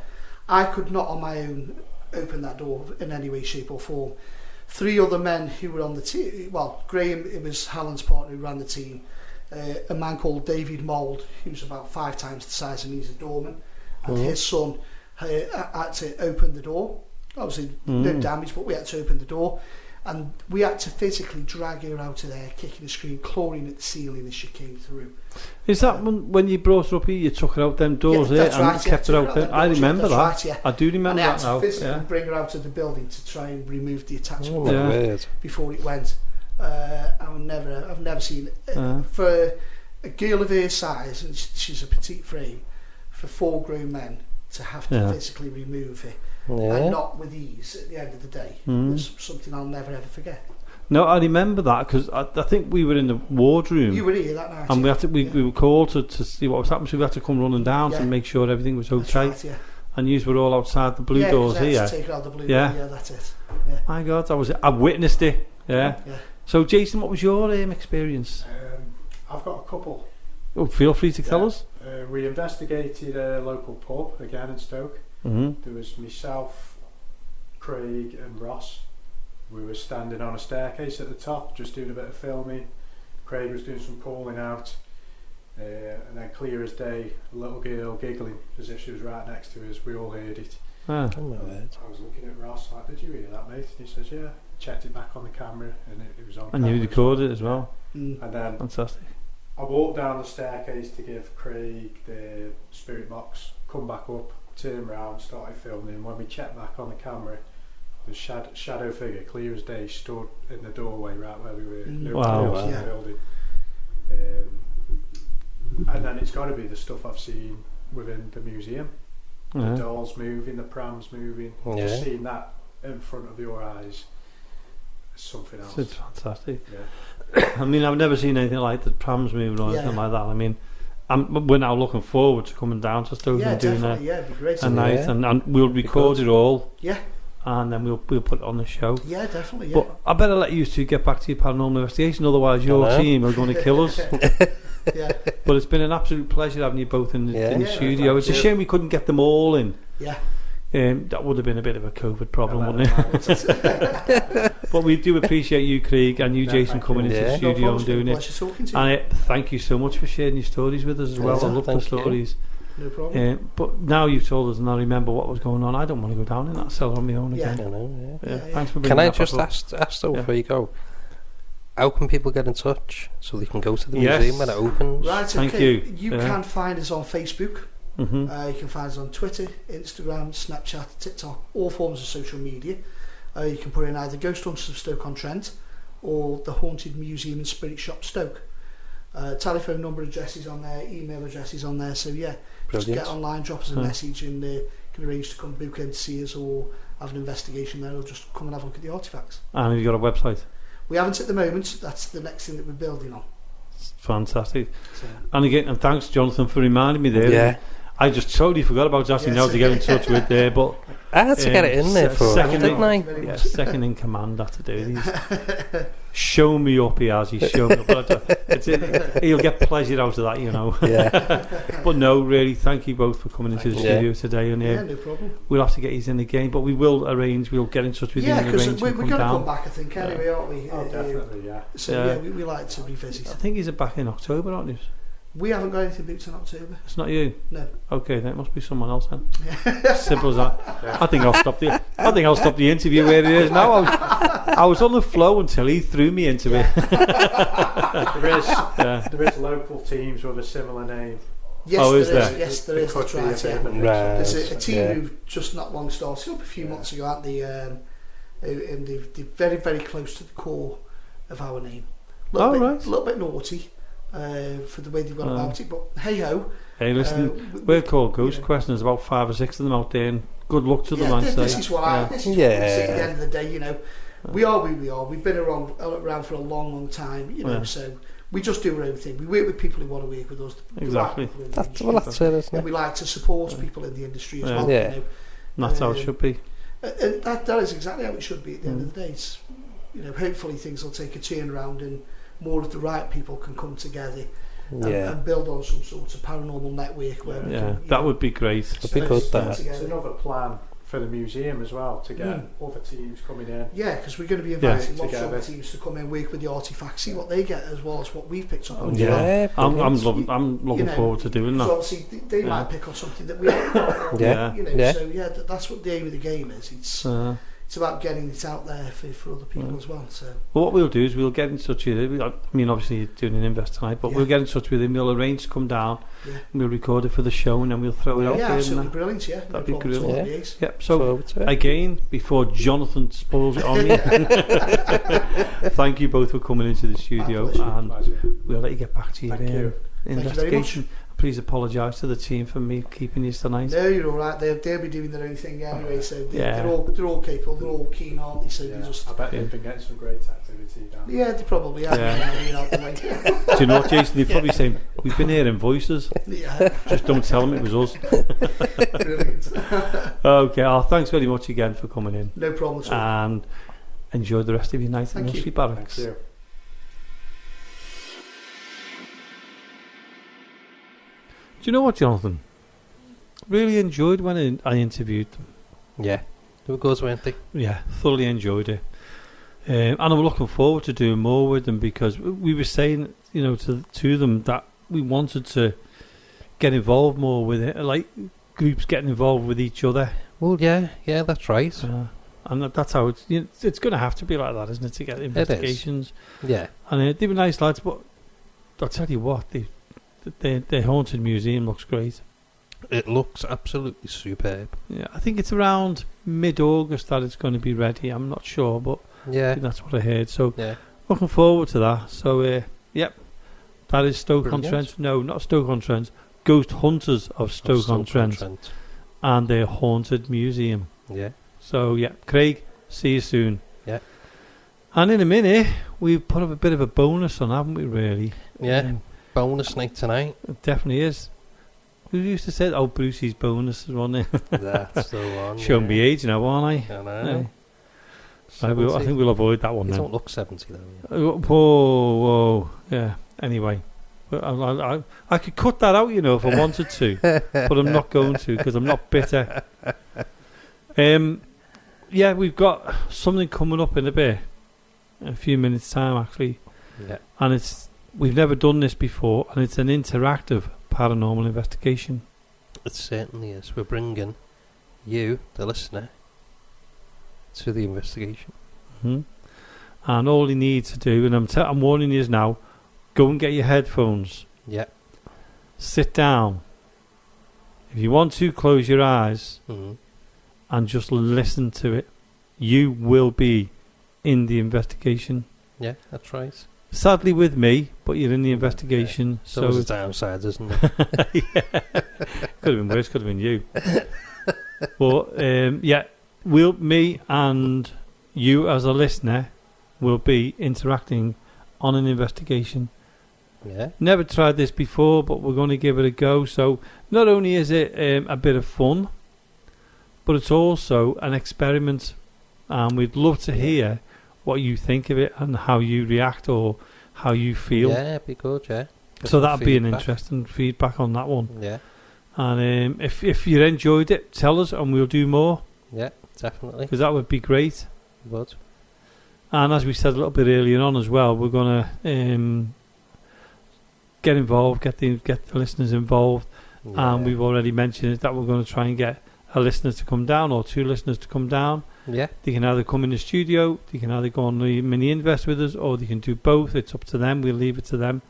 I could not on my own open that door in any way, shape or form. 3 other men who were on the team, well, Graham, it was Helen's partner who ran the team, a man called David Mould, who was about 5 times the size of me, he's a doorman, and his son had to open the door. Obviously no damage, but we had to open the door, and we had to physically drag her out of there, kicking and screaming, clawing at the ceiling as she came through. Is that when you brought her up here, you took her out them doors and kept her out there? I remember that. Right, yeah. I do remember that now. And I had to physically bring her out of the building to try and remove the attachment before it went. I've never seen for a girl of her size, and she's a petite frame, for 4 grown men to have to physically remove her. And not with ease at the end of the day. It's something I'll never ever forget. No, I remember that because I think we were in the wardroom. You were here that night, and we were called to see what was happening, so we had to come running down to make sure everything was okay. That's right, and you were all outside the blue doors here. To take out the blue door, that's it. Yeah. My God, that was it. I witnessed it. Yeah. So, Jason, what was your experience? I've got a couple. Oh, feel free to tell us. We investigated a local pub again in Stoke. There was myself, Craig and Ross. We were standing on a staircase at the top just doing a bit of filming. Craig was doing some calling out, and then clear as day, a little girl giggling as if she was right next to us. We all heard it. I was looking at Ross like, did you hear that, mate? And he says, yeah. Checked it back on the camera and it was on camera. And you recorded it as well. And then fantastic. I walked down the staircase to give Craig the spirit box, come back up, turned around, started filming. When we checked back on the camera, the shadow figure, clear as day, stood in the doorway right where we were. Wow. The building. And then it's got to be the stuff I've seen within the museum. The dolls moving, the prams moving. Just seeing that in front of your eyes is something else. It's fantastic. I mean, I've never seen anything like the prams moving or anything like that. I mean, we're now looking forward to coming down to Stoke and doing it'd be great a night, and we'll record it all. Yeah. And then we'll put it on the show. Yeah, definitely. Yeah. But I better let you two get back to your paranormal investigation, otherwise your team are going to kill us. Yeah. But it's been an absolute pleasure having you both in the Yeah, studio. It's a shame we couldn't get them all in. Yeah. That would have been a bit of a COVID problem, wouldn't it? But we do appreciate you, Craig, and you, Jason, coming into the studio and doing it. And thank you so much for sharing your stories with us as well. I love the stories. No problem. But now you've told us and I remember what was going on, I don't want to go down in that cellar on my own again. I know, Thanks for Can bringing I that just back up. ask though, before you go, how can people get in touch so they can go to the museum when it opens? Right, Thank okay. you. You can find us on Facebook. Mm-hmm. You can find us on Twitter, Instagram, Snapchat, TikTok, all forms of social media. You can put in either Ghost Hunters of Stoke-on-Trent or the Haunted Museum and Spirit Shop Stoke. Telephone number addresses on there, email addresses on there. So yeah, just get online, drop us a message, and can arrange to come book in to see us or have an investigation there, or just come and have a look at the artefacts. And have you got a website? We haven't at the moment. That's the next thing that we're building on. Fantastic. So. And again, and thanks, Jonathan, for reminding me there. Yeah. I just totally forgot about Jesse now to get in touch with there, but I had to get it in there for second didn't I? Yeah, second in command had to do these. Show me up, he has. He's shown me up. But he'll get pleasure out of that, you know. Yeah. But no, really, thank you both for coming into the studio today. And no problem. we'll have to get you in again, but we will arrange. We'll get in touch with you and because arrange we're to going come to down. come back, I think, anyway, aren't we? Oh, definitely, yeah. So we like to revisit. I think he's back in October, aren't you? We haven't got anything booked in October. It's not you. No. Okay, then it must be someone else then. Simple as that. Yeah. I think I'll stop the interview where it is now. I was on the flow until he threw me into it. There is local teams with a similar name. Yes, is there? Yes, there is. That's right. There's a team who've just not long started up a few months ago, aren't they? And they're very, very close to the core of our name. A little bit naughty. For the way they've gone about it, but hey ho. Hey, listen, we're called Ghost Quest, and there's about 5 or 6 of them out there, and good luck to them. This is what we see at the end of the day. You know, we are who we are. We've been around for a long, long time. You know, so we just do our own thing. We work with people who want to work with us. Exactly. That's it, isn't it? And we like to support people in the industry as well. Yeah. You know? And that's how it should be. And that is exactly how it should be at the end of the day. It's, you know, hopefully things will take a turn around and more of the right people can come together and build on some sort of paranormal network where we can, that would be great. It'd be good. It's another plan for the museum as well, to get other teams coming in. Yeah, because we're going to be inviting lots of other teams to come in, work with the artifacts, see what they get as well as what we've picked up on. I'm looking forward to doing that. So obviously they might pick up something that we haven't. So that's what the aim of the game is. It's about getting it out there for other people as well. So what we'll do is we'll get in touch with him. I mean, obviously you're doing an invest tonight, but we'll get in touch with him. We'll arrange to come down. And we'll record it for the show, and then we'll throw it out there. Yeah, absolutely brilliant. Yeah, that'd be brilliant. Yep. So again, before Jonathan spoils it on me, thank you both for coming into the studio, and we'll let you get back to your investigation. Please apologise to the team for me keeping you tonight. No, you're all right. They'll be doing their own thing anyway. So they're all capable. They're all keen, aren't they? So they just. I bet they've been getting some great activity down. Yeah, they probably have. Do you know what, Jason? They're probably saying we've been hearing voices. Just don't tell them it was us. Brilliant. Okay. Thanks very much again for coming in. No problem at all. And enjoy the rest of your night at Nursery Barracks. Thank you. Do you know what, Jonathan? Really enjoyed when I interviewed them. Yeah, they were good, weren't they? Yeah, thoroughly enjoyed it. And I'm looking forward to doing more with them, because we were saying, you know, to them that we wanted to get involved more with it, like groups getting involved with each other. Well, yeah, that's right. And that's how it's going to have to be like that, isn't it, to get investigations? Yeah. And they were nice lads, but I'll tell you what, the Haunted Museum looks great. It looks absolutely superb. Yeah, I think it's around mid-August that it's going to be ready. I'm not sure, but I think that's what I heard. So looking forward to that. So that is Stoke-on-Trent. No, not Stoke-on-Trent. Ghost Hunters of Stoke-on-Trent and their Haunted Museum. Yeah. So Craig, see you soon. Yeah. And in a minute, we've put up a bit of a bonus on, haven't we? Really? Yeah. Bonus night tonight. It definitely is. Who used to say, Brucey's bonus, wasn't it? That's the one. Showing me age now, aren't I? I know. I think we'll avoid that one you then. Don't look 70 though. Whoa. Yeah. Anyway. I could cut that out, if I wanted to, but I'm not going to because I'm not bitter. Yeah, we've got something coming up in a few minutes' time, actually. Yeah. And we've never done this before, and it's an interactive paranormal investigation. It certainly is. We're bringing you, the listener, to the investigation. Mm-hmm. And all you need to do, and I'm warning you now, go and get your headphones. Yeah. Sit down. If you want to, close your eyes and just listen to it. You will be in the investigation. Yeah, that's right. Sadly with me, but you're in the investigation. Yeah. So it's downside, isn't it? Yeah. Could have been worse, could have been you. But me and you as a listener will be interacting on an investigation. Yeah. Never tried this before, but we're going to give it a go. So not only is it a bit of fun, but it's also an experiment, and we'd love to hear what you think of it and how you react or how you feel. Yeah, it'd be good, yeah. So that'd be an interesting feedback on that one. Yeah. And if you enjoyed it, tell us and we'll do more. Yeah, definitely. Because that would be great. Would. And as we said a little bit earlier on as well, we're going to get involved, get the listeners involved. Yeah. And we've already mentioned it, that we're going to try and get a listener to come down or two listeners to come down. Yeah. They can either come in the studio, they can either go on the mini invest with us, or they can do both. It's up to them. We'll leave it to them.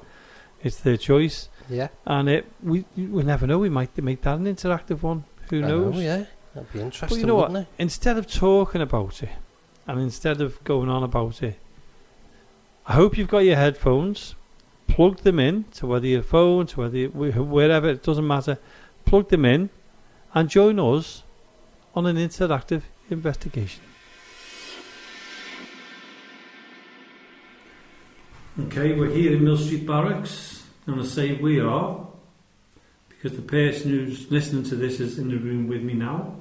It's their choice. Yeah. And we never know. We might make that an interactive one. Who knows? Oh yeah, that'd be interesting. But you know wouldn't what? it? Instead of talking about it, and instead of going on about it, I hope you've got your headphones. Plug them in to whether your phone, to wherever, it doesn't matter. Plug them in and join us on an interactive investigation. Okay, we're here in Mill Street Barracks, and I say we are because the person who's listening to this is in the room with me now.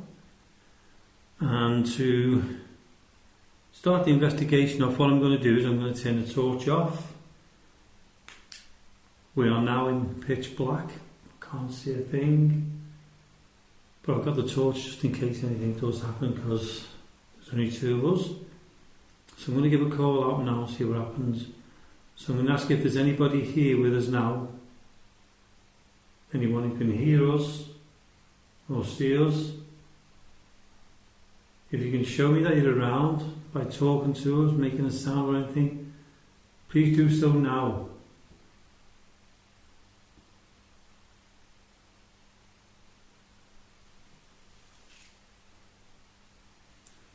And to start the investigation off, what I'm going to do is I'm going to turn the torch off. We are now in pitch black, can't see a thing. But I've got the torch just in case anything does happen, because there's only two of us. So I'm going to give a call out now and see what happens. So I'm going to ask if there's anybody here with us now. Anyone who can hear us or see us. If you can show me that you're around by talking to us, making a sound or anything, please do so now.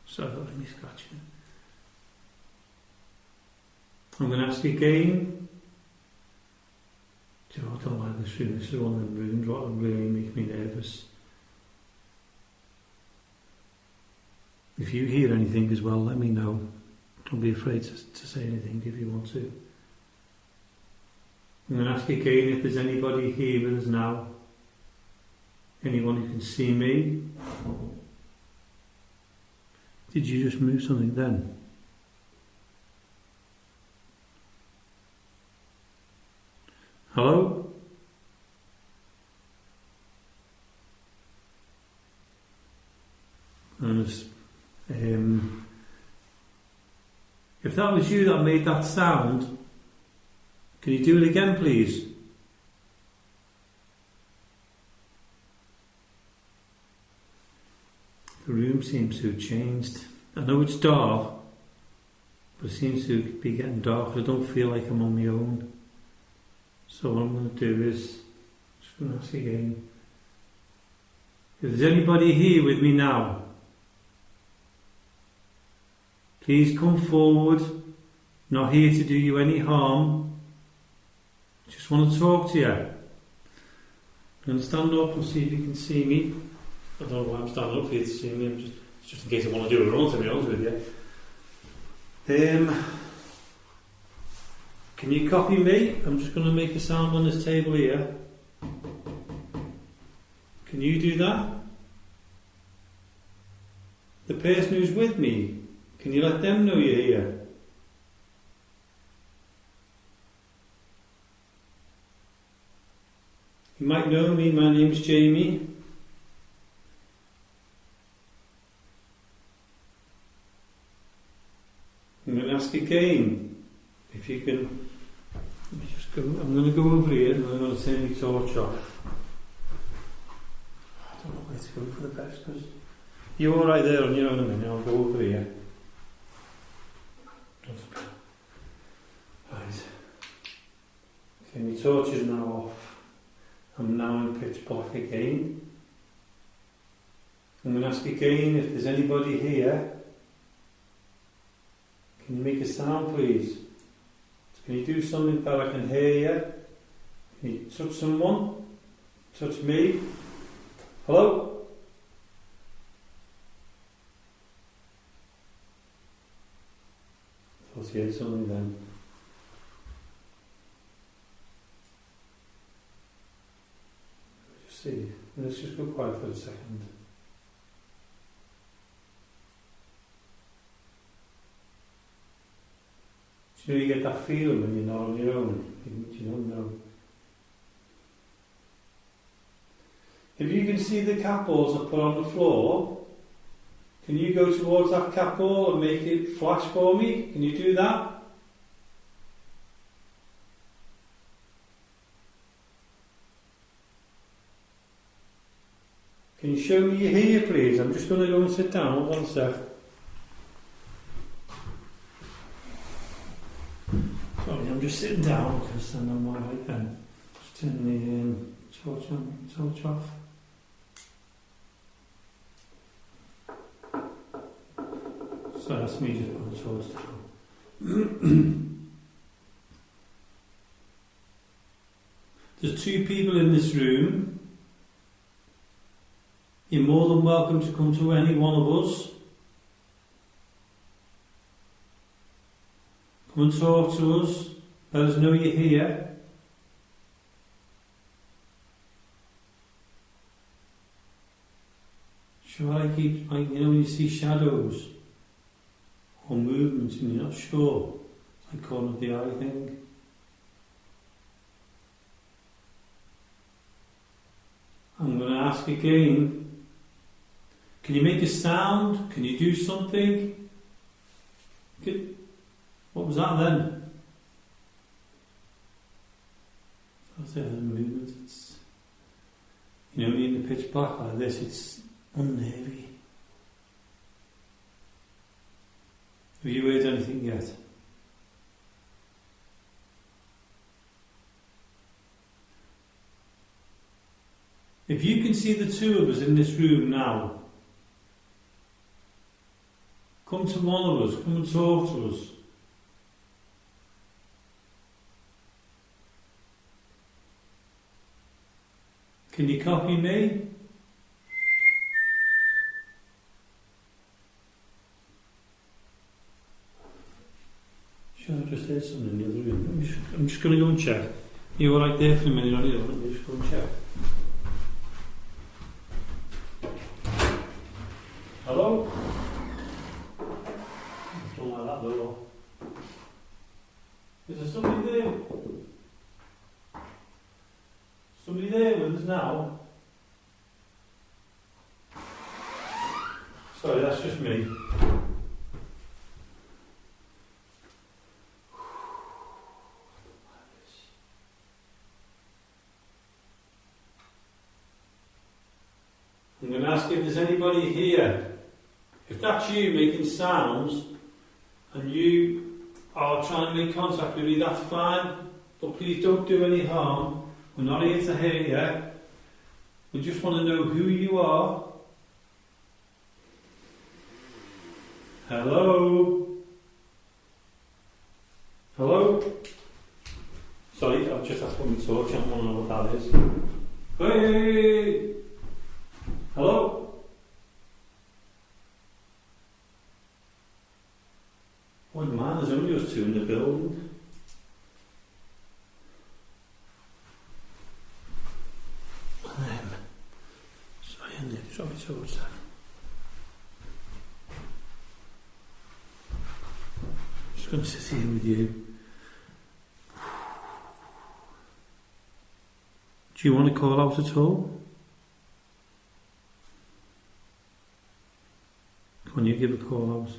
So let me scratch it. I'm going to ask you again. Do you know, I don't like this room. This is one of the rooms that really makes me nervous. If you hear anything as well, let me know. Don't be afraid to say anything if you want to. I'm going to ask you again if there's anybody here with us now. Anyone who can see me. Did you just move something then? Hello? And if that was you that made that sound, can you do it again, please? The room seems to have changed. I know it's dark, but it seems to be getting dark. I don't feel like I'm on my own. So what I'm going to do is, just going to ask again. If there's anybody here with me now, please come forward. Not here to do you any harm. Just want to talk to you. I'm going to stand up and see if you can see me. I don't know why I'm standing up here to see me. It's just in case I want to do a run, to be honest with you. Can you copy me? I'm just going to make a sound on this table here. Can you do that? The person who's with me, can you let them know you're here? might know me, my name's Jamie. I'm going to ask again if you can. Let me just go. I'm going to go over here and I'm going to turn my torch off. I don't know where to go for the best because you're all right there on your own a minute. I'll go over here. Right. Okay, my torch is now off. I'm now in pitch black again. I'm going to ask again if there's anybody here. Can you make a sound, please? Can you do something that I can hear you? Can you touch someone? Touch me? Hello? I thought you heard something then. Just see. Let's just go quiet for a second. Do you get that feeling when you're not on your own? You don't know. If you can see the cat balls I put on the floor, can you go towards that cat ball and make it flash for me? Can you do that? Can you show me your hair, please? I'm just going to go and sit down. 1 sec. Sorry, I'm just sitting down because then I'm alright then. Just turn the torch off. So that's me just putting the torch down. There's 2 people in this room. You're more than welcome to come to any one of us. Come and talk to us. Let us know you're here. Shall I keep, like, you know, when you see shadows or movements and you're not sure? It's like corner of the eye thing. I'm going to ask again. Can you make a sound? Can you do something? What was that then? That's the movement. It's, you know, in the pitch black like this, it's unnervy. Have you heard anything yet? If you can see the 2 of us in this room now, come to one of us, come and talk to us. Can you copy me? Sure, I just heard something in the other room. I'm just going to go and check. You were right there for a minute on your own. Let me just go and check. Hello? Don't like that door. Is there somebody there? Somebody there with us now? Sorry, that's just me. I'm going to ask if there's anybody here. If that's you making sounds and you are trying to make contact with me, that's fine. But please don't do any harm. We're not here to hear you. We just want to know who you are. Hello? Hello? Sorry, I've just asked for my torch. I don't want to know what that is. Hey! Hello? Oh man, there's only us 2 in the building. Sorry, I nearly dropped my torch then. I'm just going to sit here with you. Do you want to call out at all? Can you give a call out?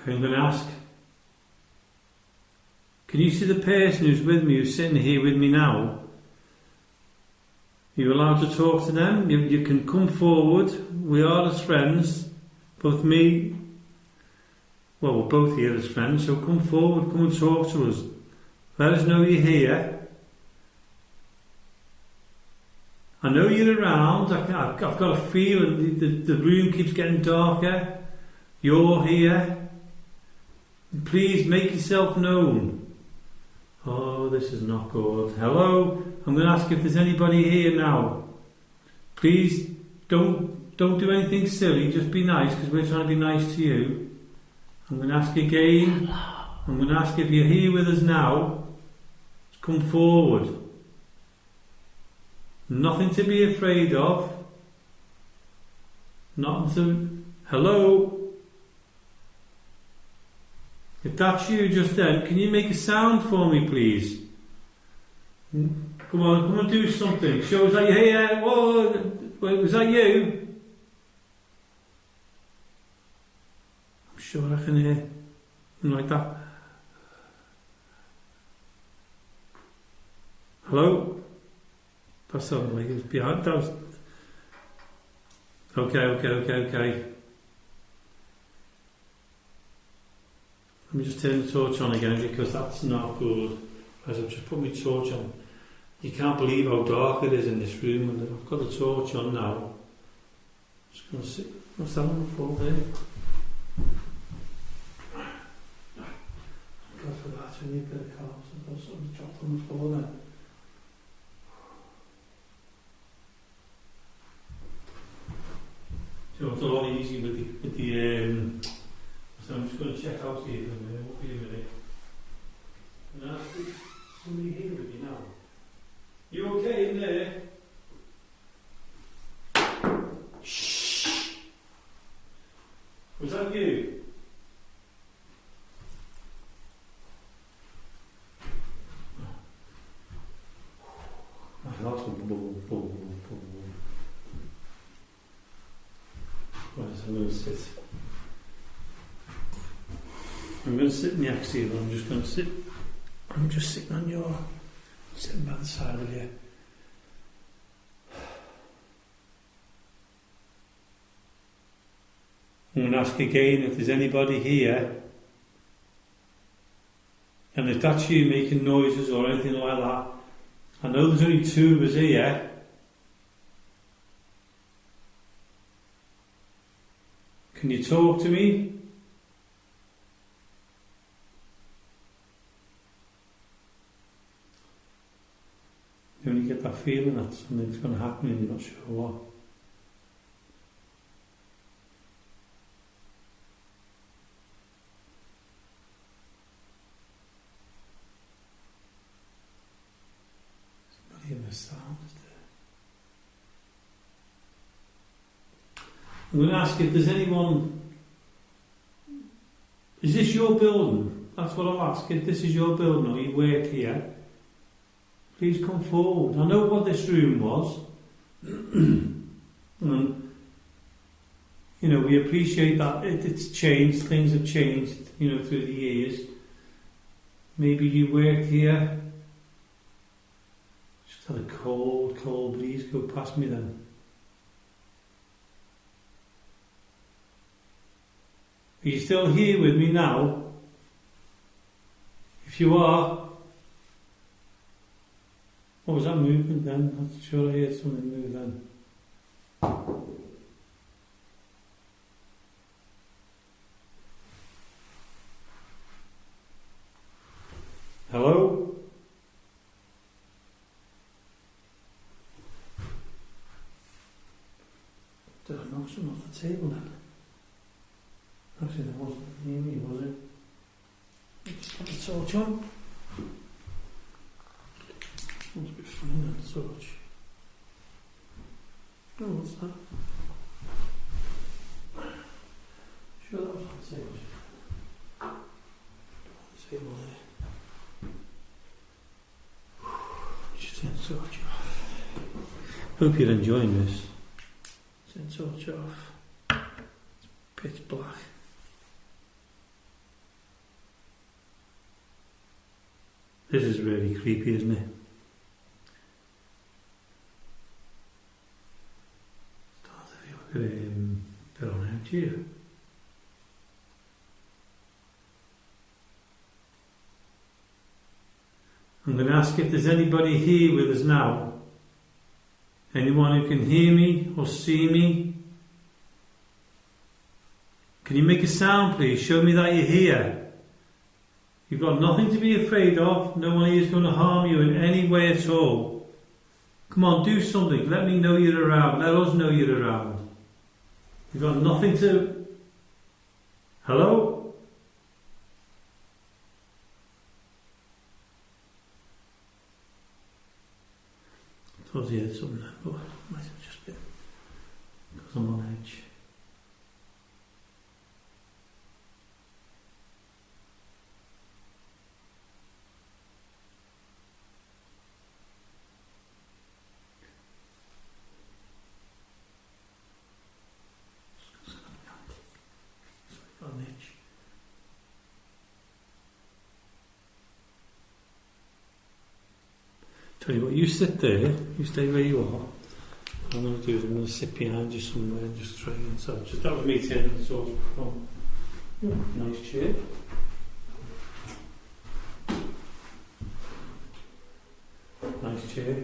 Okay, I'm going to ask. Can you see the person who's with me, who's sitting here with me now? Are you allowed to talk to them? You can come forward. We are as friends. Both me, well, we're both here as friends, so come forward, come and talk to us. Let us know you're here. I know you're around. I've got a feeling the room keeps getting darker. You're here. Please make yourself known. Oh, this is not good. Hello? I'm going to ask if there's anybody here now. Please don't do anything silly. Just be nice, because we're trying to be nice to you. I'm going to ask again. I'm going to ask if you're here with us now. Just come forward. Nothing to be afraid of. Nothing to... Hello? If that's you just then, can you make a sound for me, please? Come on, come and do something. Show us that you're here. Whoa, was that you? I'm sure I can hear something like that. Hello? That sounded like it was behind. That was... Okay. Let me just turn the torch on again, because that's not good. As I've just put my torch on. You can't believe how dark it is in this room, and I've got the torch on now. Just going to sit. What's that on the floor there? God for that, when you get a car, I've got something dropped on the floor there. So it's a lot easier with the so I'm just going to check out here for a minute. Won't be a minute. And ask if somebody here with you now. You okay in there? Shh. Was that you? My heart's going boom. Right, so I'm going to sit. I'm going to sit in the axial. I'm just going to sit. I'm just sitting on your... sitting by the side of you. I'm going to ask again if there's anybody here. And if that's you making noises or anything like that. I know there's only two of us here. Can you talk to me? You only get that feeling that something's going to happen and you're not sure what. There's not even a sound, is there? I'm going to ask if there's anyone... Is this your building? That's what I'll ask. If this is your building or you work here, please come forward. I know what this room was. And, you know, we appreciate that it's changed. Things have changed, you know, through the years. Maybe you worked here. Just had a cold breeze go past me then. Are you still here with me now? If you are, what was that movement then? I'm sure I heard something move then. Hello? Did I knock something off the table then? Actually, that wasn't near me, was it? Just put the torch on. Must be funny that torch. Oh, what's that? Sure that was on the table. Table there. torch off. Hope you're enjoying this. Turn torch off. It's pitch black. This is really creepy, isn't it? Start to feel like they're on edge here. I'm going to ask if there's anybody here with us now. Anyone who can hear me or see me. Can you make a sound, please? Show me that you're here. You've got nothing to be afraid of. No one is going to harm you in any way at all. Come on, do something. Let me know you're around. Let us know you're around. You've got nothing to... Hello? I thought he had something, but it might have just been because I'm on edge. On edge. Tell you what, you sit there, you stay where you are. What I'm going to do is I'm going to sit behind you somewhere and just try and so just that was me turning the sauce from. Nice chair. Nice chair.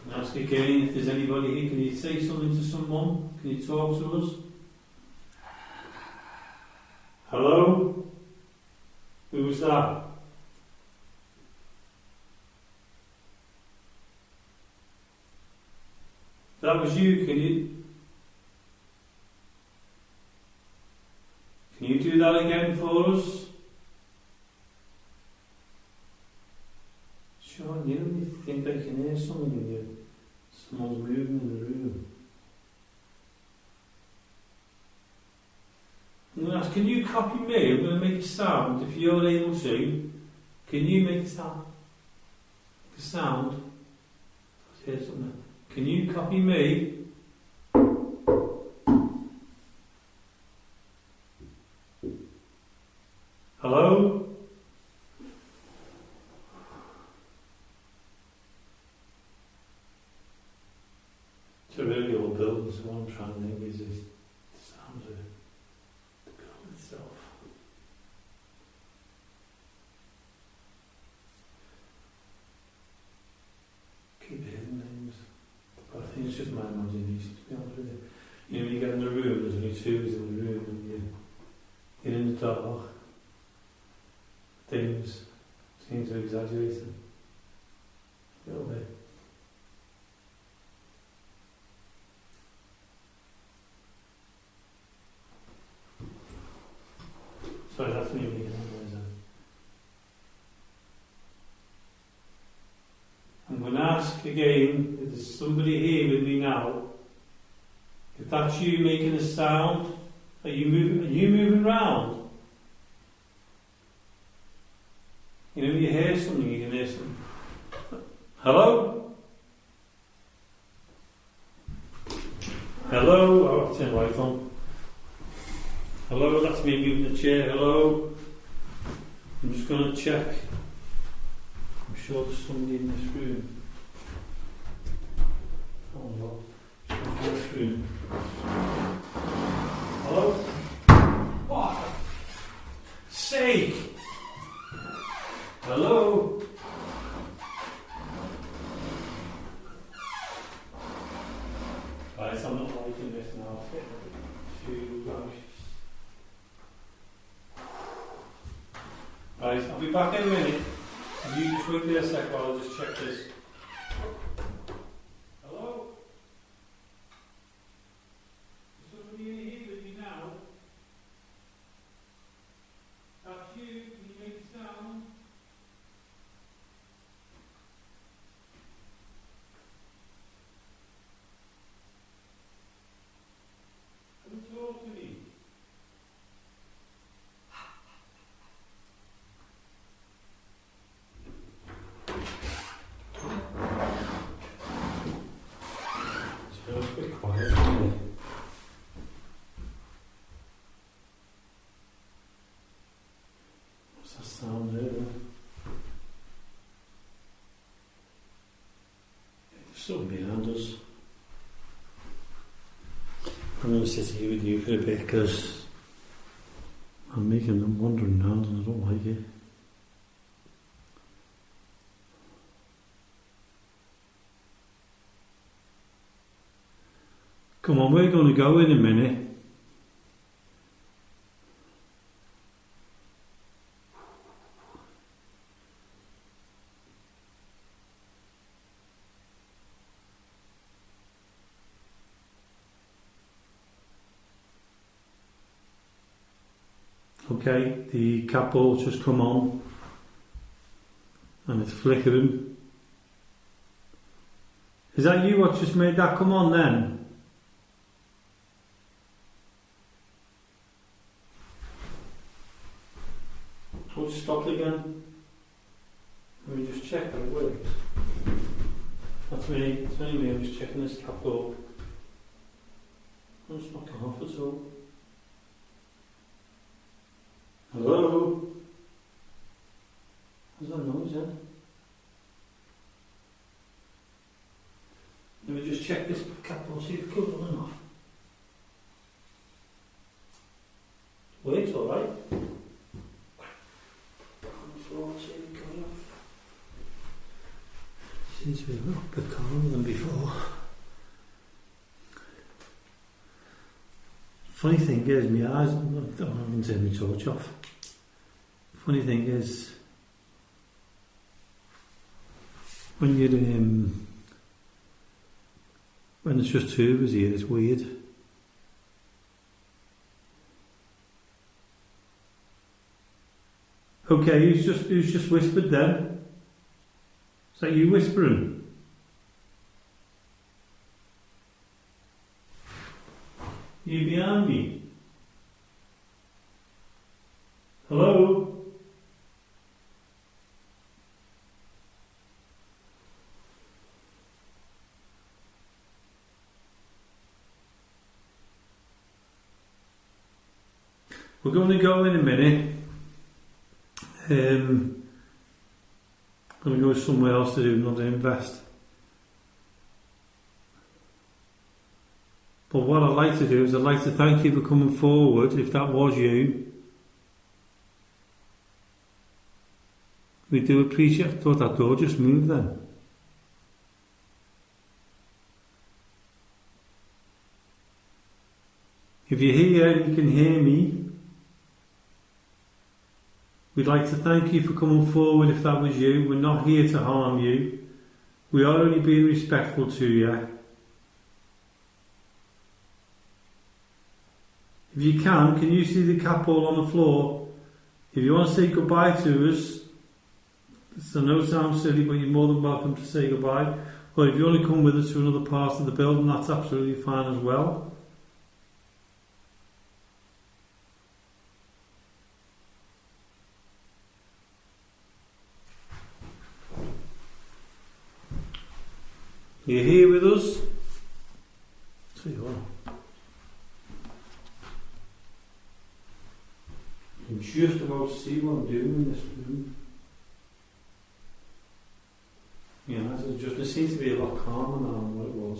And ask again if there's anybody here. Can you say something to someone? Can you talk to us? Hello? Who was that? That was you. Can you do that again for us? Sean, you don't think I can hear something in you? Someone's moving in the room. I'm going to ask, can you copy me? I'm going to make a sound. If you're able to, can you make a sound? Make a sound. Let's hear something. Can you copy me? Hello? It's a really old building, so what I'm trying to think is the sounds of the building itself. Keep hearing names. But I think it's just my imagination, to be honest with you. You know, when you get in the room, there's only twos in the room, and you're in the dark. Things seem to exaggerate them a little bit. Sorry, that's me making noise then. I'm going to ask again if there's somebody here with me now. If that's you making a sound, are you moving around? You know, when you hear something, you can hear something. Hello? Hello? Oh, I'll turn right on. Hello, that's me moving the chair. Hello? I'm just going to check. I'm sure there's somebody in this room. Oh, no. In this room. Hello? What? Sake! Hello? Right, I'm not liking this now. Right, I'll be back in a minute. You just wait there a sec while I just check this. Hello? Is somebody in here with me now? That's you. Can you make a sound? Come talk to me. sound there. Something behind us. I'm going to sit here with you for a bit because I'm making them wandering around and I don't like it. Come on, we're going to go in a minute. Okay, the cat ball's just come on and it's flickering. Is that you what just made that come on then? Oh, it stopped again. Let me just check that it works. That's me, it's only me, I'm just checking this cat ball. Oh, it's not gone off at all. Hello? What's that noise then? Let me just check this cat ball, see if it goes on and off. Works alright. Back on the floor, see if it goes off. Seems to be a little bit calmer than before. Funny thing is, my eyes, I haven't turned my torch off. Funny thing is, when you're when it's just two of us here, it's weird. Okay, who's just whispered then? Is that you whispering? You behind me? Hello? We're going to go in a minute. I'm going to go somewhere else to do another invest. But what I'd like to do is I'd like to thank you for coming forward, if that was you. We do appreciate. I thought that door just moved then. If you're here and you can hear me, we'd like to thank you for coming forward if that was you. We're not here to harm you. We are only being respectful to you. If you can you see the cat ball on the floor? If you want to say goodbye to us, I know it sounds silly, but you're more than welcome to say goodbye. Or if you want to come with us to another part of the building, that's absolutely fine as well. You're here with us? So you are. I'm just about to see what I'm doing in this room. Yeah, it seems to be a lot calmer now than what it was.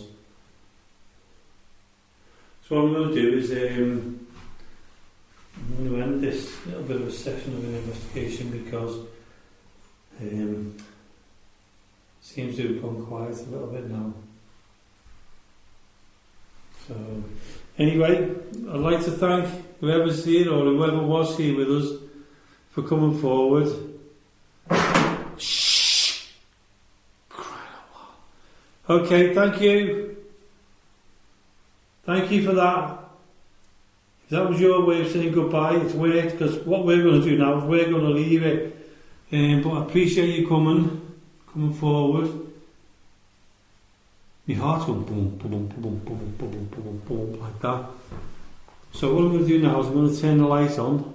So what I'm going to do is I'm going to end this little bit of a session of an investigation because it seems to have gone quiet a little bit now. So anyway, I'd like to thank whoever's here or whoever was here with us for coming forward. Shh! Crying out loud. Okay, thank you. Thank you for that. If that was your way of saying goodbye, it's weird because what we're going to do now is we're going to leave it. But I appreciate you coming forward. My heart's going boom, boom, boom, boom, boom, boom, boom, boom, like that. So what I'm going to do now is I'm going to turn the lights on.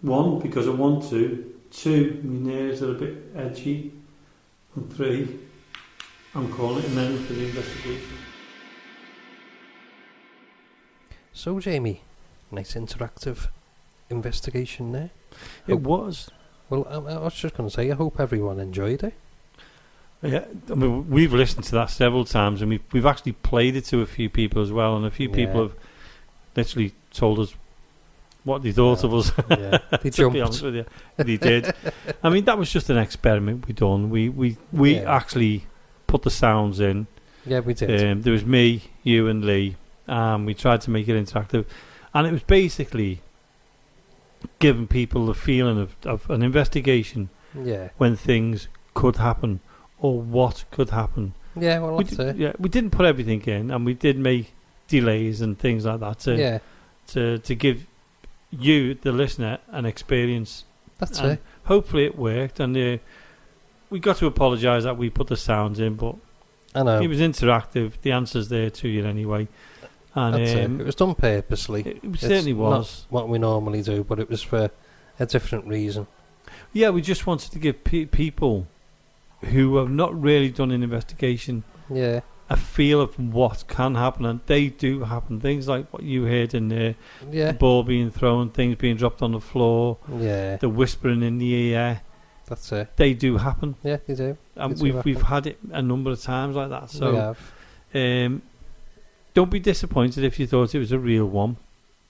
1, because I want to. 2, my nerves are a bit edgy. And 3, I'm calling it an end for the investigation. So Jamie, nice interactive investigation there. It was. Well, I was just going to say, I hope everyone enjoyed it. Yeah, I mean, we've listened to that several times, and we've actually played it to a few people as well, and a few people have literally told us what they thought of us. Yeah, they to be honest with you, they did. I mean, that was just an experiment we done. We actually put the sounds in. Yeah, we did. There was me, you, and Lee. We tried to make it interactive, and it was basically giving people the feeling of an investigation. Yeah. When things could happen, or what could happen. Yeah, well, that's it. Yeah, we didn't put everything in, and we did make delays and things like that to give you, the listener, an experience. That's and it. Hopefully it worked, and we got to apologise that we put the sounds in, but I know it was interactive. The answer's there to you anyway. And that's it. It was done purposely. It certainly was. Not what we normally do, but it was for a different reason. Yeah, we just wanted to give people who have not really done an investigation a feel of what can happen, and they do happen. Things like what you heard in there, the ball being thrown, things being dropped on the floor, the whispering in the ear. That's it. They do happen. Yeah, they do. And we've had it a number of times like that. So we have. Don't be disappointed if you thought it was a real one,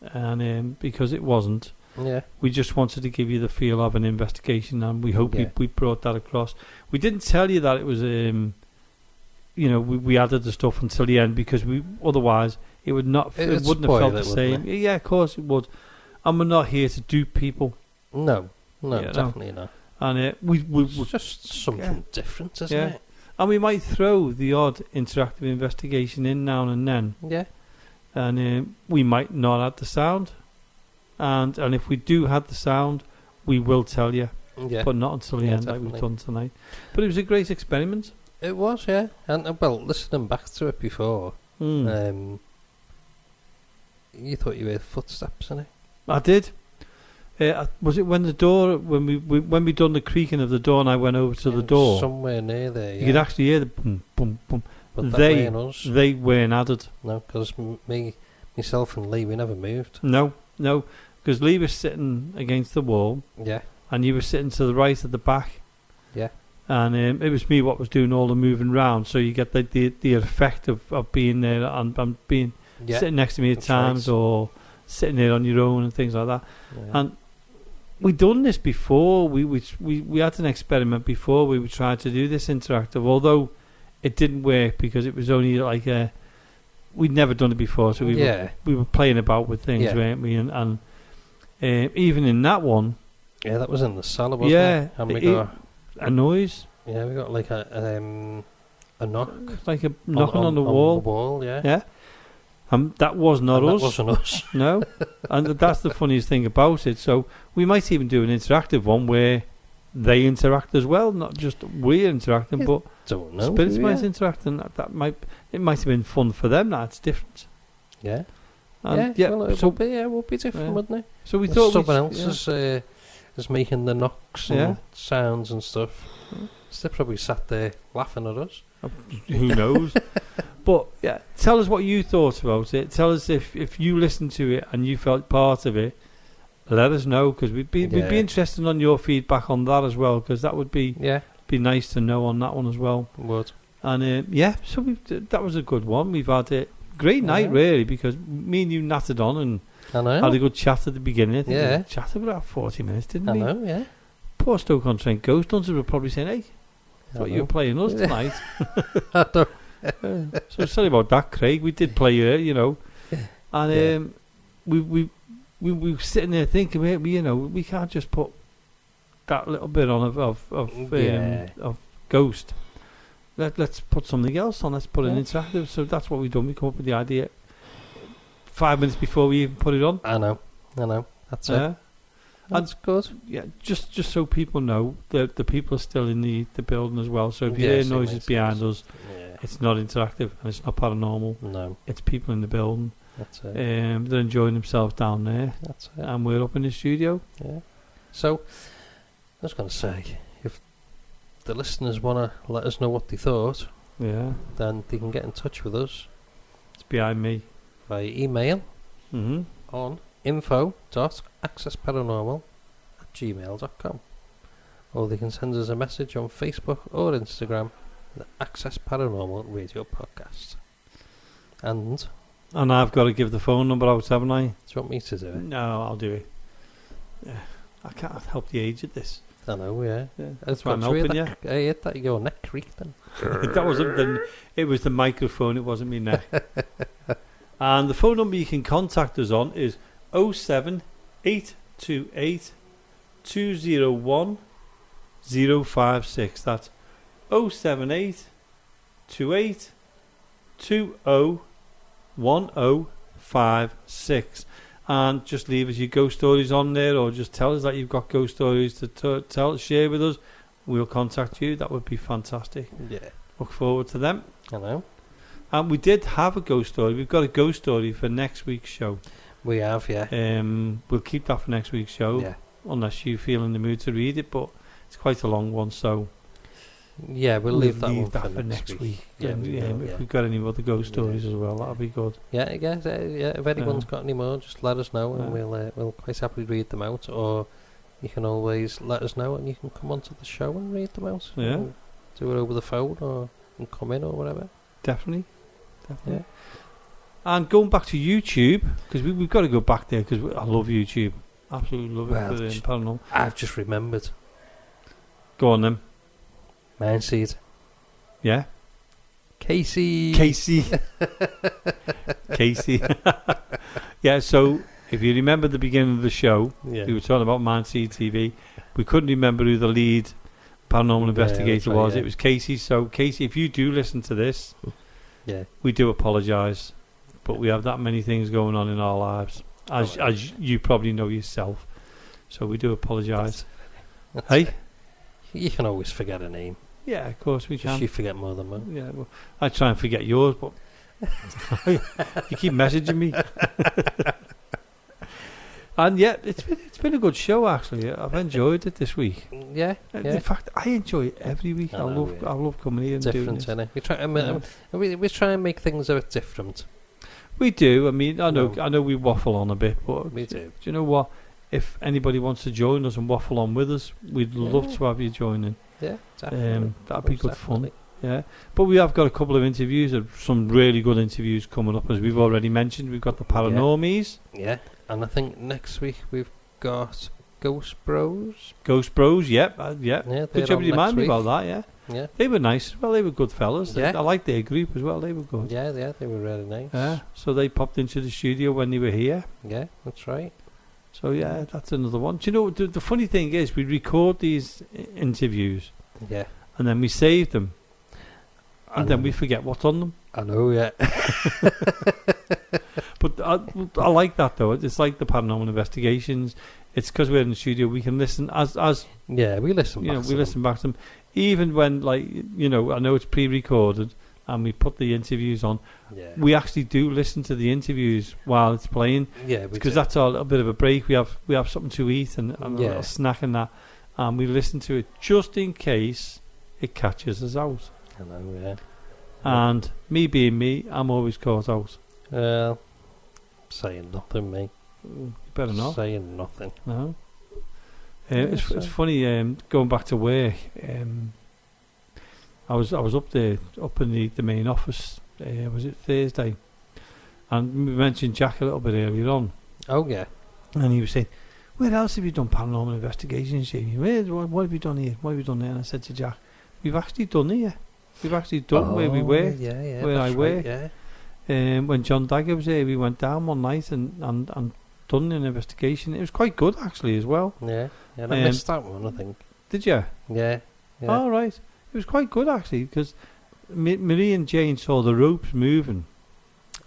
and because it wasn't. Yeah. We just wanted to give you the feel of an investigation, and we hope we brought that across. We didn't tell you that it was, we added the stuff until the end, because otherwise it wouldn't have felt the same. Yeah, of course it would. And we're not here to dupe people. No, definitely not. And it's just something different, isn't it? And we might throw the odd interactive investigation in now and then. Yeah. And we might not add the sound. And if we do have the sound, we will tell you. Yeah. But not until the end, definitely. like we've done tonight. But it was a great experiment. It was, yeah. And, listening back to it before, you thought you heard footsteps in it? I did. Was it when we done the creaking of the door and I went over to the door? Somewhere near there, You could actually hear the boom, boom, boom. But they weren't added. No, because myself and Lee, we never moved. No, because Lee was sitting against the wall. Yeah. And you were sitting to the right at the back. Yeah. And it was me what was doing all the moving round, so you get the effect of being there and being sitting next to me at times, or sitting there on your own and things like that. Yeah. And we'd done this before. We had an experiment before. We tried to do this interactive, although it didn't work because it was only like we'd never done it before, so we were playing about with things, weren't we? And even in that one, that was in the cellar, wasn't it? And we got a noise. Yeah, we got like a knock, like a knocking on the wall. On the wall, yeah. Yeah. That was not us. That wasn't us. No. And that's the funniest thing about it. So we might even do an interactive one where they interact as well, not just we're interacting, but spirits might interact, and it might have been fun for them. That's different. Yeah. And well, it would be different, wouldn't it? So we thought someone else is making the knocks and sounds and stuff. So they probably sat there laughing at us. Who knows? But tell us what you thought about it. Tell us if you listened to it and you felt part of it. Let us know, because we'd be interested on your feedback on that as well, because that would be nice to know on that one as well. It would. And so that was a good one. We've had a great night really, because me and you nattered on and had a good chat at the beginning. I think we chatted for about 40 minutes, didn't we? I know, yeah. Poor Stoke-on-Trent ghost hunters were probably saying, "Hey, that's what you were playing us tonight." So sorry about that, Craig. We did play you, and we were sitting there thinking, we can't just put that little bit on of Ghost. Let's put something else on. Let's put an interactive. So that's what we've done. We come up with the idea 5 minutes before we even put it on. I know. That's it. That's good. Yeah, just so people know, the people are still in the building as well. So if you hear noises behind us, it's not interactive and it's not paranormal. No, it's people in the building. That's it. They're enjoying themselves down there. That's it. And we're up in the studio. Yeah. So I was going to say, if the listeners want to let us know what they thought, then they can get in touch with us. It's behind me. By email on info.accessparanormal@gmail.com, or they can send us a message on Facebook or Instagram, the Access Paranormal Radio Podcast. And I've got to give the phone number out, haven't I? do you want me to do it? No, I'll do it. Yeah, I can't help the age of this. I know, yeah. That's why I'm helping you. I hit that your neck creaked then. That wasn't it was the microphone, it wasn't me neck. And the phone number you can contact us on is 07828 201 056. That's 07828 201056. And just leave us your ghost stories on there, or just tell us that you've got ghost stories to share with us. We'll contact you. That would be fantastic. Yeah. Look forward to them. I know. And we did have a ghost story. We've got a ghost story for next week's show. We have, yeah. We'll keep that for next week's show. Yeah. Unless you feel in the mood to read it, but it's quite a long one, so yeah, we'll leave that one for next week. Yeah, if we've got any other ghost stories as well, that'll be good. Yeah, I guess. If anyone's got any more, just let us know, and we'll quite happily read them out. Or you can always let us know, and you can come onto the show and read them out. Yeah, we'll do it over the phone, or you can come in, or whatever. Definitely. Yeah. And going back to YouTube, because we've got to go back there, because I love YouTube. Absolutely love it for paranormal. I've just remembered. Go on then. Mindseed. Yeah. Casey. Yeah, so if you remember the beginning of the show, we were talking about Mindseed TV. We couldn't remember who the lead paranormal investigator was. Right, It was Casey. So Casey, if you do listen to this, we do apologise, but we have that many things going on in our lives, as you probably know yourself. So we do apologise. Hey, you can always forget a name. Yeah, of course we can. You forget more than mine. Yeah, well, I try and forget yours, but you keep messaging me. And yeah, it's been a good show actually. I've enjoyed it this week. Yeah. In fact, I enjoy it every week. I love coming here and doing this. We try and make things a bit different. We do. I mean, I know we waffle on a bit, but we do. Do you know what? If anybody wants to join us and waffle on with us, we'd love to have you joining. Yeah, definitely. That'd be good fun. Yeah, but we have got a couple of interviews, some really good interviews coming up, as we've already mentioned. We've got the Paranormies. Yeah, and I think next week we've got Ghost Bros. Yep. Good job you reminded me about that. Yeah, they were nice. Well, they were good fellas. I liked their group as well. They were good. Yeah, they were really nice. Yeah, so they popped into the studio when they were here. Yeah, that's right. So yeah, that's another one. Do you know the funny thing is, we record these interviews, and then we save them, and then we forget what's on them. I know, yeah. But I like that though. It's like the Paranormal Investigations. It's because we're in the studio, we can listen as we listen. We listen back to them, even when I know it's pre-recorded. And we put the interviews on. Yeah. We actually do listen to the interviews while it's playing. Yeah, because that's a little bit of a break. We have something to eat and a little snack and that, and we listen to it just in case it catches us out. I know, yeah. And me being me, I'm always caught out. Saying nothing, mate. You better not. Saying nothing. No. It's funny. Going back to work. I was up in the main office. Was it Thursday? And we mentioned Jack a little bit earlier on. Oh yeah. And he was saying, "Where else have you done paranormal investigations, Jamie? What have you done here? What have you done there?" And I said to Jack, "We've actually done here. We've actually done where we were. Where I work. When John Dagger was here, we went down one night and done an investigation. It was quite good actually as well. Yeah. I missed that one, I think. Did you? Yeah. All right. It was quite good actually, because Marie and Jane saw the ropes moving.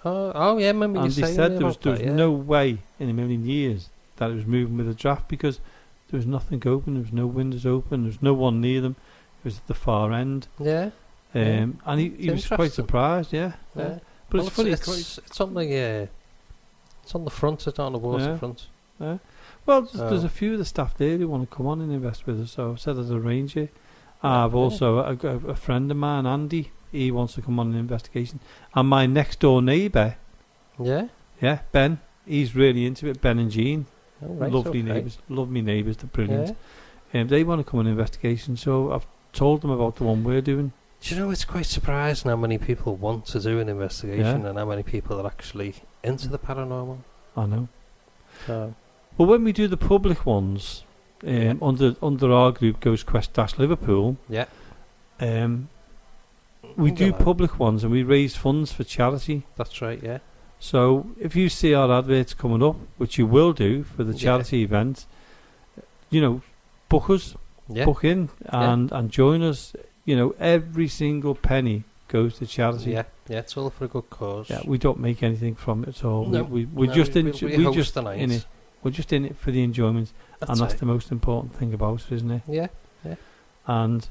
Oh yeah, remember you saying that? And they said there was no way in a million years that it was moving with a draft, because there was nothing open, there was no windows open, there was no one near them. It was at the far end. Yeah. And he was quite surprised. Yeah. But it's funny. It's on the it's on the front. It's on the waterfront. Yeah. Well, there's a few of the staff there who want to come on and invest with us. So I've said I'd arrange it. I've also a friend of mine, Andy. He wants to come on an investigation, and my next door neighbour, Ben, he's really into it. Ben and Jean, Oh, right, lovely okay. neighbours, love me neighbours, they're brilliant. Yeah. They want to come on investigation, so I've told them about the one we're doing. Do you know, it's quite surprising how many people want to do an investigation and how many people are actually into the paranormal. I know. So, Well, when we do the public ones, under our group, Ghost Quest Liverpool, yeah. we do Like that. public ones and we raise funds for charity. That's right, yeah. So if you see our adverts coming up, which you will do for the charity event, book us, book in and join us. Every single penny goes to charity. Yeah, it's all for a good cause. Yeah, we don't make anything from it at all. No, we're just in it. We're just in it for the enjoyment, and that's the most important thing about it, isn't it? Yeah. And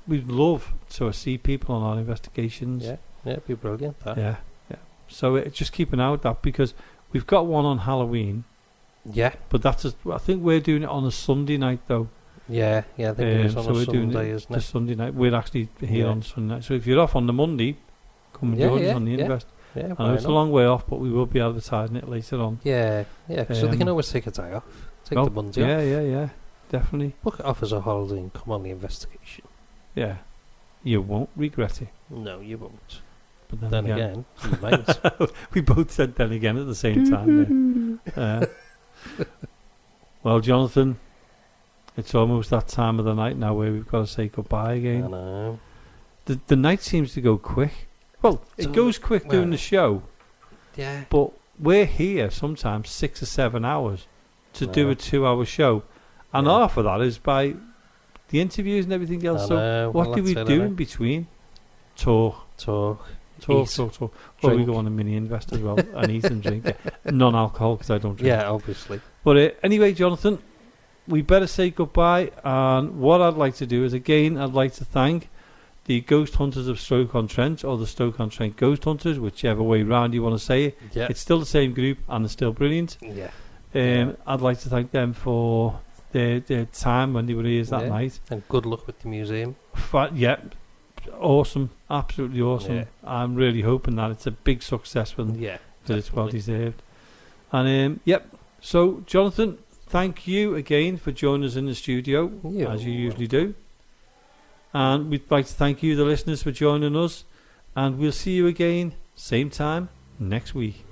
we'd love to see people on our investigations. Yeah, it'd be brilliant. That. Yeah. So just keep an eye out that, because we've got one on Halloween. Yeah, but I think we're doing it on a Sunday night though. Yeah, I think it is on so a we're Sunday, doing isn't the it? Sunday night. We're actually here on Sunday night. So if you're off on the Monday, come and join us on the Invest. Yeah, I know it's a long way off, but we will be advertising it later on. Yeah, so they can always take a day off. Take the Monday off. Yeah, definitely. Book it off as a holiday and come on the investigation. Yeah, you won't regret it. No, you won't. But then again you might. We both said then again at the same time. Well, Jonathan, it's almost that time of the night now where we've got to say goodbye again. I know. The night seems to go quick. Well, it goes quick doing the show. Yeah. But we're here sometimes 6 or 7 hours to do a 2-hour show. And half of that is by the interviews and everything else. So what do we do in between? Talk. Well, we go on a mini invest as well and eat and drink. Non-alcohol, because I don't drink. Yeah, obviously. But anyway, Jonathan, we better say goodbye. And what I'd like to do is, again, I'd like to thank the Ghost Hunters of Stoke-on-Trent, or the Stoke-on-Trent Ghost Hunters, whichever way round you want to say it. Yeah. It's still the same group and they're still brilliant. Yeah. I'd like to thank them for their time when they were here that night. And good luck with the museum. Awesome. Absolutely awesome. Yeah. I'm really hoping that it's a big success for them. Yeah. That it's well deserved. And so Jonathan, thank you again for joining us in the studio, as you usually do. And we'd like to thank you, the listeners, for joining us. And we'll see you again, same time, next week.